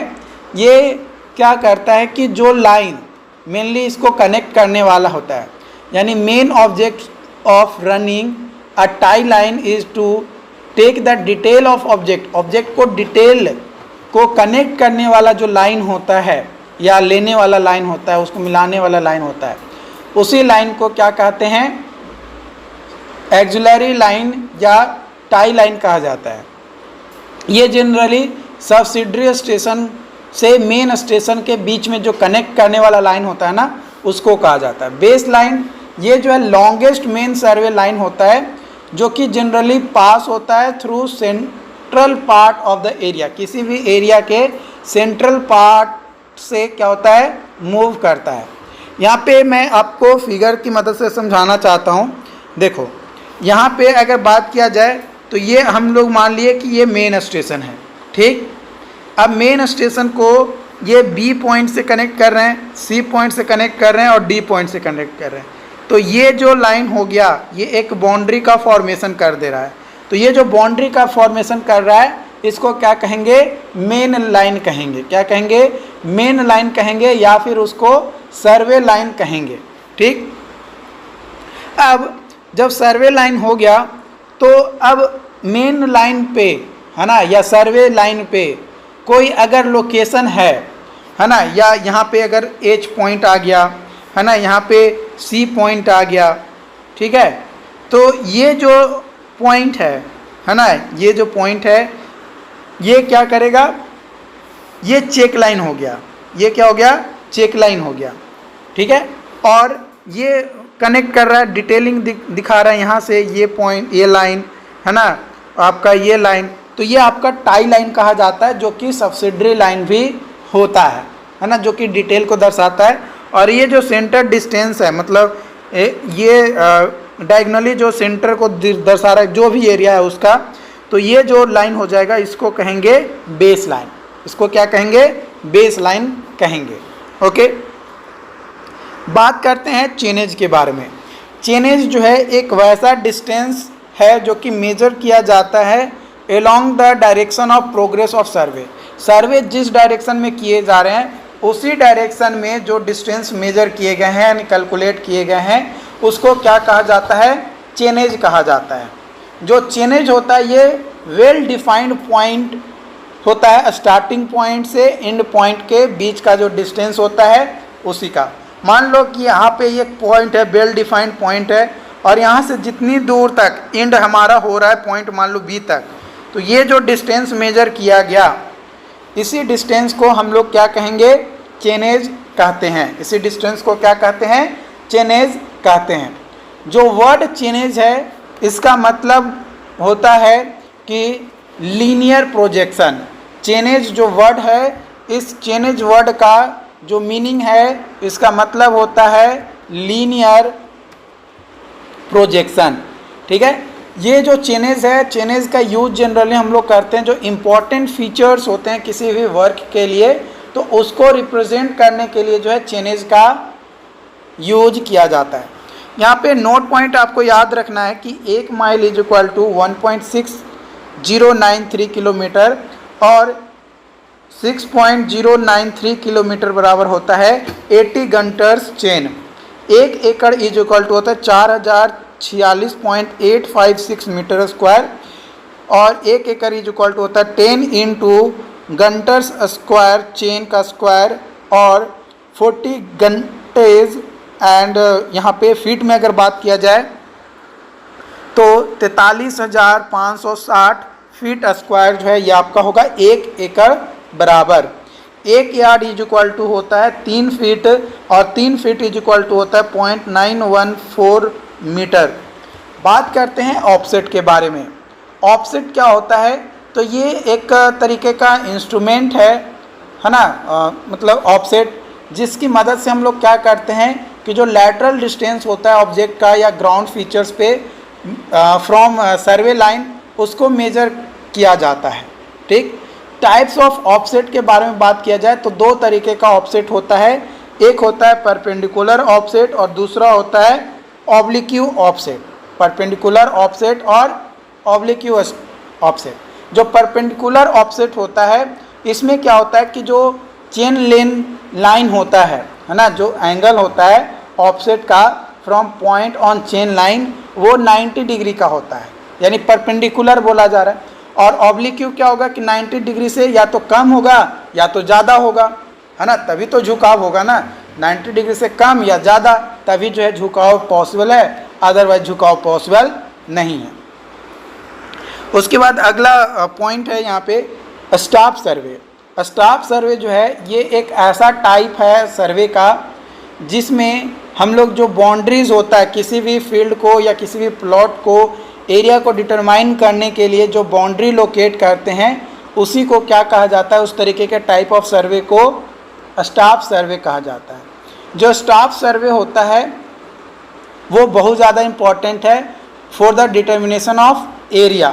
ये क्या करता है कि जो लाइन मेनली इसको कनेक्ट करने वाला होता है, यानी main object of running a tie line is to take the detail of object. Object को डिटेल को कनेक्ट करने वाला जो लाइन होता है या लेने वाला लाइन होता है, उसको मिलाने वाला लाइन होता है, उसी लाइन को क्या कहते हैं, एक्सिलरी लाइन या टाई लाइन कहा जाता है। ये जनरली सब्सिडरी स्टेशन से मेन स्टेशन के बीच में जो कनेक्ट करने वाला लाइन होता है ना, उसको कहा जाता है। बेस लाइन ये जो है लॉन्गेस्ट मेन सर्वे लाइन होता है जो कि जनरली पास होता है through central part of the area. किसी भी एरिया के सेंट्रल पार्ट से क्या होता है, मूव करता है। यहाँ पे मैं आपको फिगर की मदद से समझाना चाहता हूँ। देखो यहाँ पे अगर बात किया जाए तो ये हम लोग मान लिए कि ये मेन स्टेशन है, ठीक। अब मेन स्टेशन को ये बी पॉइंट से कनेक्ट कर रहे हैं, सी पॉइंट से कनेक्ट कर रहे हैं और डी पॉइंट से कनेक्ट कर रहे हैं। तो ये जो लाइन हो गया ये एक बाउंड्री का फॉर्मेशन कर दे रहा है। तो ये जो बाउंड्री का फॉर्मेशन कर रहा है इसको क्या कहेंगे, मेन लाइन कहेंगे। क्या कहेंगे, मेन लाइन कहेंगे या फिर उसको सर्वे लाइन कहेंगे, ठीक। अब जब सर्वे लाइन हो गया तो अब मेन लाइन पे है ना या सर्वे लाइन पे कोई अगर लोकेशन है ना, या यहाँ पे अगर एच पॉइंट आ गया है ना, यहाँ पे सी पॉइंट आ गया, ठीक है। तो ये जो पॉइंट है ना, ये जो पॉइंट है ये क्या करेगा, ये चेक लाइन हो गया। ये क्या हो गया, चेक लाइन हो गया, ठीक है। और ये कनेक्ट कर रहा है, डिटेलिंग दिखा रहा है यहाँ से, ये पॉइंट, ये लाइन है ना आपका, ये लाइन। तो ये आपका टाई लाइन कहा जाता है, जो कि सब्सिडरी लाइन भी होता है ना, जो कि डिटेल को दर्शाता है। और ये जो सेंटर डिस्टेंस है, मतलब ये डायगोनली जो सेंटर को दर्शा रहा है, जो भी एरिया है उसका, तो ये जो लाइन हो जाएगा इसको कहेंगे बेस लाइन। इसको क्या कहेंगे, बेस लाइन कहेंगे, ओके। बात करते हैं चेनेज के बारे में। चेनेज जो है एक वैसा डिस्टेंस है जो कि मेजर किया जाता है along the direction of progress of survey. Survey जिस डायरेक्शन में किए जा रहे हैं उसी डायरेक्शन में जो डिस्टेंस मेजर किए गए हैं यानी कैलकुलेट किए गए हैं उसको क्या कहा जाता है, चेनेज कहा जाता है। जो चेनेज होता है ये वेल डिफाइंड पॉइंट होता है, स्टार्टिंग पॉइंट से एंड पॉइंट के बीच का जो डिस्टेंस होता है उसी का। मान लो कि यहाँ पे एक पॉइंट है, वेल डिफाइंड पॉइंट है, और यहाँ से जितनी दूर तक एंड हमारा हो रहा है पॉइंट मान लो बी तक, तो ये जो डिस्टेंस मेजर किया गया इसी डिस्टेंस को हम लोग क्या कहेंगे, चेनेज कहते हैं। इसी डिस्टेंस को क्या कहते हैं, चेनेज कहते हैं। जो वर्ड चेनेज है इसका मतलब होता है कि लीनियर प्रोजेक्शन। चेनेज जो वर्ड है, इस चेनेज वर्ड का जो मीनिंग है इसका मतलब होता है लीनियर प्रोजेक्शन, ठीक है। ये जो चेनेज है, चेनेज का यूज जनरली हम लोग करते हैं जो इम्पोर्टेंट फीचर्स होते हैं किसी भी वर्क के लिए, तो उसको रिप्रेजेंट करने के लिए जो है चेनेज का यूज किया जाता है। यहाँ पे नोट पॉइंट आपको याद रखना है कि 1 mile is equal to 1.6093 kilometre और 6.093 किलोमीटर बराबर होता है 80 गंटर्स चेन। 1 एकड़ इज इक्वल टू होता है 4046.856 मीटर स्क्वायर और 1 एकड़ इज इक्वल टू होता है 10 इंटू गंटर्स स्क्वायर चेन का स्क्वायर और 40 घंटेज। एंड यहाँ पे फीट में अगर बात किया जाए तो 43,560 फीट स्क्वायर जो है ये आपका होगा 1 एकड़ बराबर। 1 यार्ड इज इक्वल टू होता है 3 फीट और 3 फीट इज इक्वल टू होता है 0.914 मीटर। बात करते हैं ऑफसेट के बारे में। ऑफसेट क्या होता है, तो ये एक तरीके का इंस्ट्रूमेंट है ना, मतलब ऑफसेट, जिसकी मदद से हम लोग क्या करते हैं कि जो लैटरल डिस्टेंस होता है ऑब्जेक्ट का या ग्राउंड फीचर्स पे फ्रॉम सर्वे लाइन उसको मेजर किया जाता है, ठीक। टाइप्स ऑफ ऑफसेट के बारे में बात किया जाए तो 2 तरीके का ऑफसेट होता है। एक होता है परपेंडिकुलर ऑफसेट और दूसरा होता है ऑब्लिक्यू ऑफसेट। परपेंडिकुलर ऑफसेट और ऑब्लिक्यू ऑफसेट। जो परपेंडिकुलर ऑफसेट होता है इसमें क्या होता है कि जो चेन लेन लाइन होता है ना, जो एंगल होता है ऑफसेट का from point on chain line वो 90 डिग्री का होता है, यानी परपेंडिकुलर बोला जा रहा है। और ऑब्लिक्यू क्या होगा कि 90 डिग्री से या तो कम होगा या तो ज़्यादा होगा, है ना, तभी तो झुकाव होगा ना। 90 डिग्री से कम या ज़्यादा तभी जो है झुकाव पॉसिबल है, अदरवाइज झुकाव पॉसिबल नहीं है। उसके बाद अगला पॉइंट है यहाँ पे स्टाफ सर्वे। स्टाफ सर्वे जो है ये एक ऐसा टाइप है सर्वे का जिसमें हम लोग जो बाउंड्रीज होता है किसी भी फील्ड को या किसी भी प्लॉट को एरिया को डिटरमाइन करने के लिए जो बाउंड्री लोकेट करते हैं उसी को क्या कहा जाता है, उस तरीके के टाइप ऑफ सर्वे को स्टाफ सर्वे कहा जाता है। जो स्टाफ सर्वे होता है वो बहुत ज़्यादा इम्पॉर्टेंट है for the determination of area.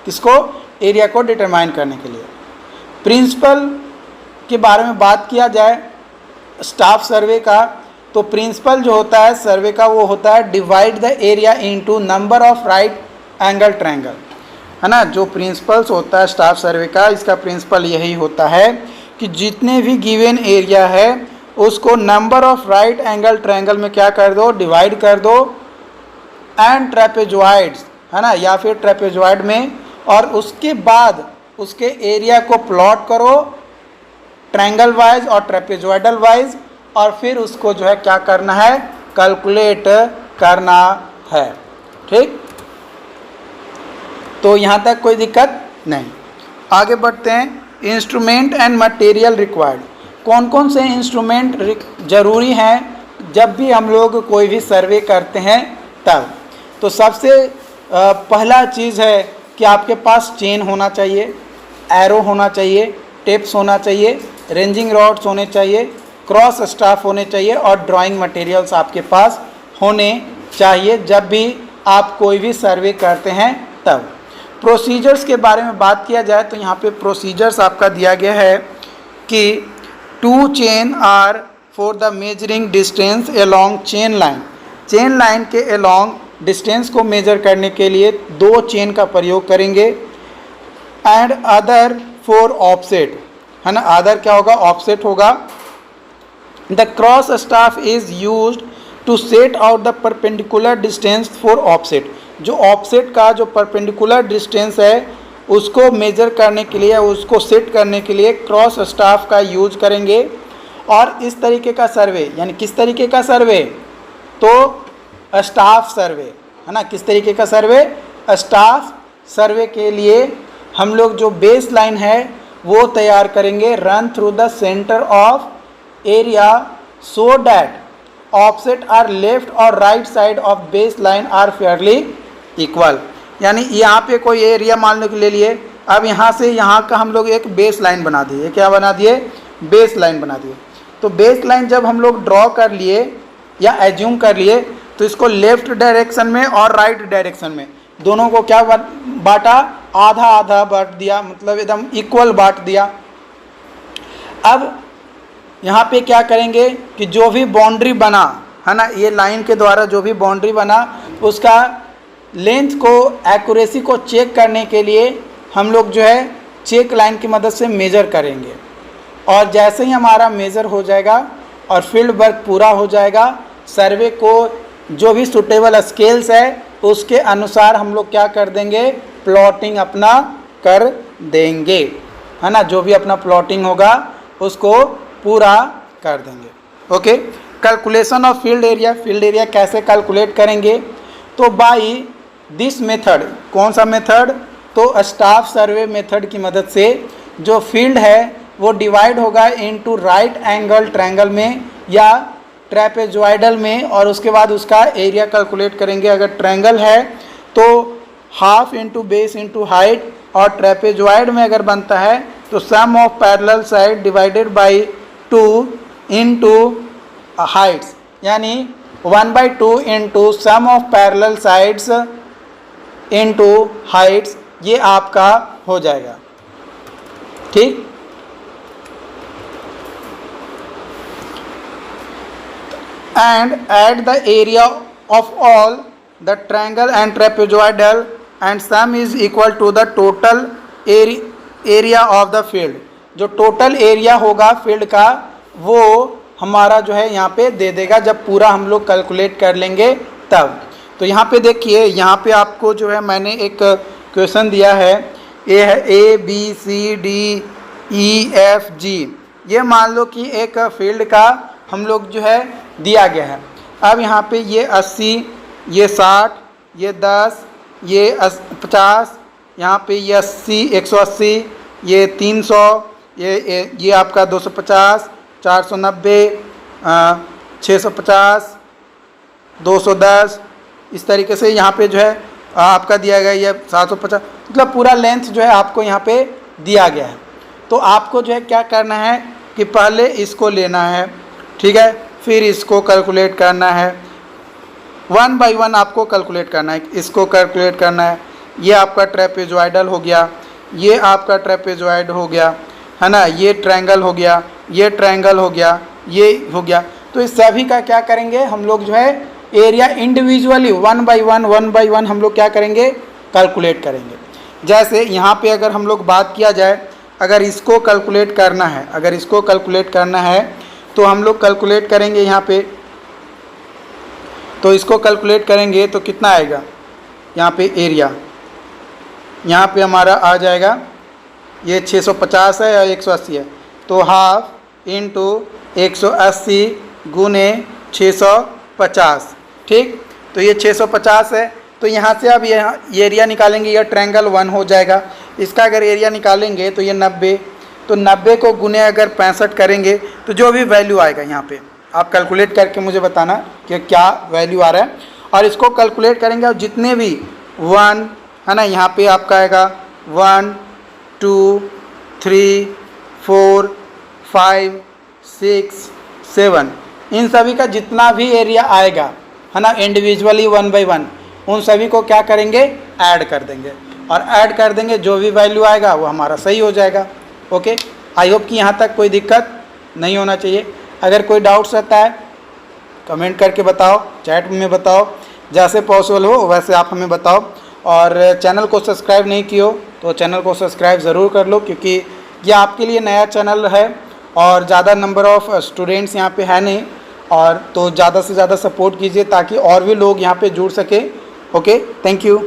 किसको? एरिया को डिटरमाइन करने के लिए। प्रिंसिपल के बारे में बात किया जाए स्टाफ सर्वे का, तो प्रिंसिपल जो होता है सर्वे का वो होता है divide the area into number of right angle triangle, है ना। जो प्रिंसिपल्स होता है स्टाफ सर्वे का, इसका प्रिंसिपल यही होता है कि जितने भी गिवन एरिया है उसको number of right angle triangle में क्या कर दो, डिवाइड कर दो, एंड ट्रेपेजॉइड्स, है ना, या फिर ट्रेपेजॉइड में, और उसके बाद उसके एरिया को प्लॉट करो ट्रायंगल वाइज और ट्रेपेजॉइडल वाइज, और फिर उसको जो है क्या करना है, कैलकुलेट करना है। ठीक, तो यहाँ तक कोई दिक्कत नहीं। आगे बढ़ते हैं। Instrument and material required. कौन कौन से इंस्ट्रूमेंट जरूरी हैं जब भी हम लोग कोई भी सर्वे करते हैं तब? तो सबसे पहला चीज़ है कि आपके पास चेन होना चाहिए, एरो होना चाहिए, टेप्स होना चाहिए, रेंजिंग रॉड्स होने चाहिए, क्रॉस स्टाफ होने चाहिए, और ड्राइंग मटेरियल्स आपके पास होने चाहिए जब भी आप कोई भी सर्वे करते हैं तब। प्रोसीजर्स के बारे में बात किया जाए तो यहाँ पे प्रोसीजर्स आपका दिया गया है कि 2 chain are for the measuring distance along chain line. Chain line के अलोंग डिस्टेंस को मेजर करने के लिए 2 चेन का प्रयोग करेंगे। एंड अदर फॉर ऑफसेट, है ना, अदर क्या होगा, ऑफसेट होगा। The cross staff is used to set out the perpendicular distance for offset. जो ऑफसेट का जो परपेंडिकुलर डिस्टेंस है उसको मेजर करने के लिए, उसको सेट करने के लिए क्रॉस स्टाफ का यूज करेंगे। और इस तरीके का सर्वे, यानी किस तरीके का सर्वे, तो स्टाफ सर्वे, है ना। किस तरीके का सर्वे, स्टाफ सर्वे के लिए हम लोग जो बेस लाइन है वो तैयार करेंगे, run through the centre of area so that offset are left और right side of base line are fairly equal. यानी यहाँ पे कोई एरिया मान लो कि ले लिए, अब यहाँ से यहाँ का हम लोग एक बेस लाइन बना दिए। क्या बना दिए, बेस लाइन बना दिए। तो बेस लाइन जब हम लोग ड्रॉ कर लिए या एज्यूम कर लिए तो इसको लेफ्ट डायरेक्शन में और राइट डायरेक्शन में दोनों को क्या बांटा, आधा आधा बांट दिया, मतलब एकदम इक्वल बांट दिया। अब यहाँ पे क्या करेंगे कि जो भी बाउंड्री बना, है ना, ये लाइन के द्वारा जो भी बाउंड्री बना उसका लेंथ को, एक्यूरेसी को चेक करने के लिए हम लोग जो है चेक लाइन की मदद से मेज़र करेंगे। और जैसे ही हमारा मेज़र हो जाएगा और फील्ड वर्क पूरा हो जाएगा, सर्वे को जो भी सुटेबल स्केल्स है उसके अनुसार हम लोग क्या कर देंगे, प्लॉटिंग अपना कर देंगे, है ना। जो भी अपना प्लॉटिंग होगा उसको पूरा कर देंगे। Okay, calculation of field area. Field area कैसे कैलकुलेट करेंगे, तो बाई दिस मेथड। कौन सा मेथड, तो स्टाफ सर्वे मेथड की मदद से जो फील्ड है वो डिवाइड होगा इनटू राइट एंगल ट्रायंगल में या ट्रेपेजॉइडल में, और उसके बाद उसका एरिया कैलकुलेट करेंगे। अगर ट्रायंगल है तो half into base into height, और ट्रेपेजॉइड में अगर बनता है तो sum of parallel side divided by 2 into heights, यानी 1/2 into sum of parallel sides into heights, ये आपका हो जाएगा। ठीक, and add the area of all the triangle and trapezoidal and sum is equal to the total area of the field। जो total area होगा field का वो हमारा जो है यहाँ पे दे देगा जब पूरा हम लोग कैलकुलेट कर लेंगे तब। तो यहाँ पे देखिए, यहाँ पे आपको जो है मैंने एक क्वेश्चन दिया है, ये है ABCDEFG। ये मान लो कि एक फील्ड का हम लोग जो है दिया गया है। अब यहाँ पे ये 80, ये 60, ये 10, ये 50, यहाँ पे ये 80, 180, ये 300, ये आपका 250, 490, 650, 210, इस तरीके से यहाँ पे जो है आपका दिया गया ये 750, मतलब पूरा लेंथ जो है आपको यहाँ पे दिया गया है। तो आपको जो है क्या करना है कि पहले इसको लेना है, ठीक है, फिर इसको कैलकुलेट करना है, 1 बाई 1 आपको कैलकुलेट करना है, इसको कैलकुलेट करना है। ये आपका ट्रेपेजॉइडल हो गया, ये आपका ट्रेपेजॉइड हो गया, है ना, ये ट्रायंगल हो गया, ये ट्रायंगल हो गया, ये हो गया। तो इस सभी का क्या करेंगे हम लोग जो है एरिया इंडिविजुअली 1 बाई 1 हम लोग क्या करेंगे, कैलकुलेट करेंगे। जैसे यहाँ पे अगर हम लोग बात किया जाए, अगर इसको कैलकुलेट करना है, अगर इसको कैलकुलेट करना है तो हम लोग कैलकुलेट करेंगे यहाँ पे, तो इसको कैलकुलेट करेंगे तो कितना आएगा, यहाँ पे एरिया यहाँ पे हमारा आ जाएगा, ये 650 है या 180 है, तो हाफ इंटू 180 गुने 650, ठीक। तो ये 650 है, तो यहाँ से अब यहाँ एरिया निकालेंगे, यह ट्रायंगल 1 हो जाएगा। इसका अगर एरिया निकालेंगे तो ये 90, तो 90 को गुने अगर 65 करेंगे तो जो भी वैल्यू आएगा यहाँ पे आप कैलकुलेट करके मुझे बताना कि क्या वैल्यू आ रहा है। और इसको कैलकुलेट करेंगे और जितने भी 1 है ना, यहाँ पे आपका आएगा 1 2 3 4 5 6 7, इन सभी का जितना भी एरिया आएगा है ना इंडिविजुअली 1 बाई 1, उन सभी को क्या करेंगे, ऐड कर देंगे, और ऐड कर देंगे, जो भी वैल्यू आएगा वो हमारा सही हो जाएगा। ओके, आई होप कि यहाँ तक कोई दिक्कत नहीं होना चाहिए। अगर कोई डाउट्स रहता है कमेंट करके बताओ, चैट में बताओ, जैसे पॉसिबल हो वैसे आप हमें बताओ। और चैनल को सब्सक्राइब नहीं किए हो तो चैनल को सब्सक्राइब ज़रूर कर लो, क्योंकि ये आपके लिए नया चैनल है और ज़्यादा नंबर ऑफ़ स्टूडेंट्स यहाँ पे है नहीं, और तो ज़्यादा से ज़्यादा सपोर्ट कीजिए ताकि और भी लोग यहाँ पे जुड़ सके। Okay, thank you.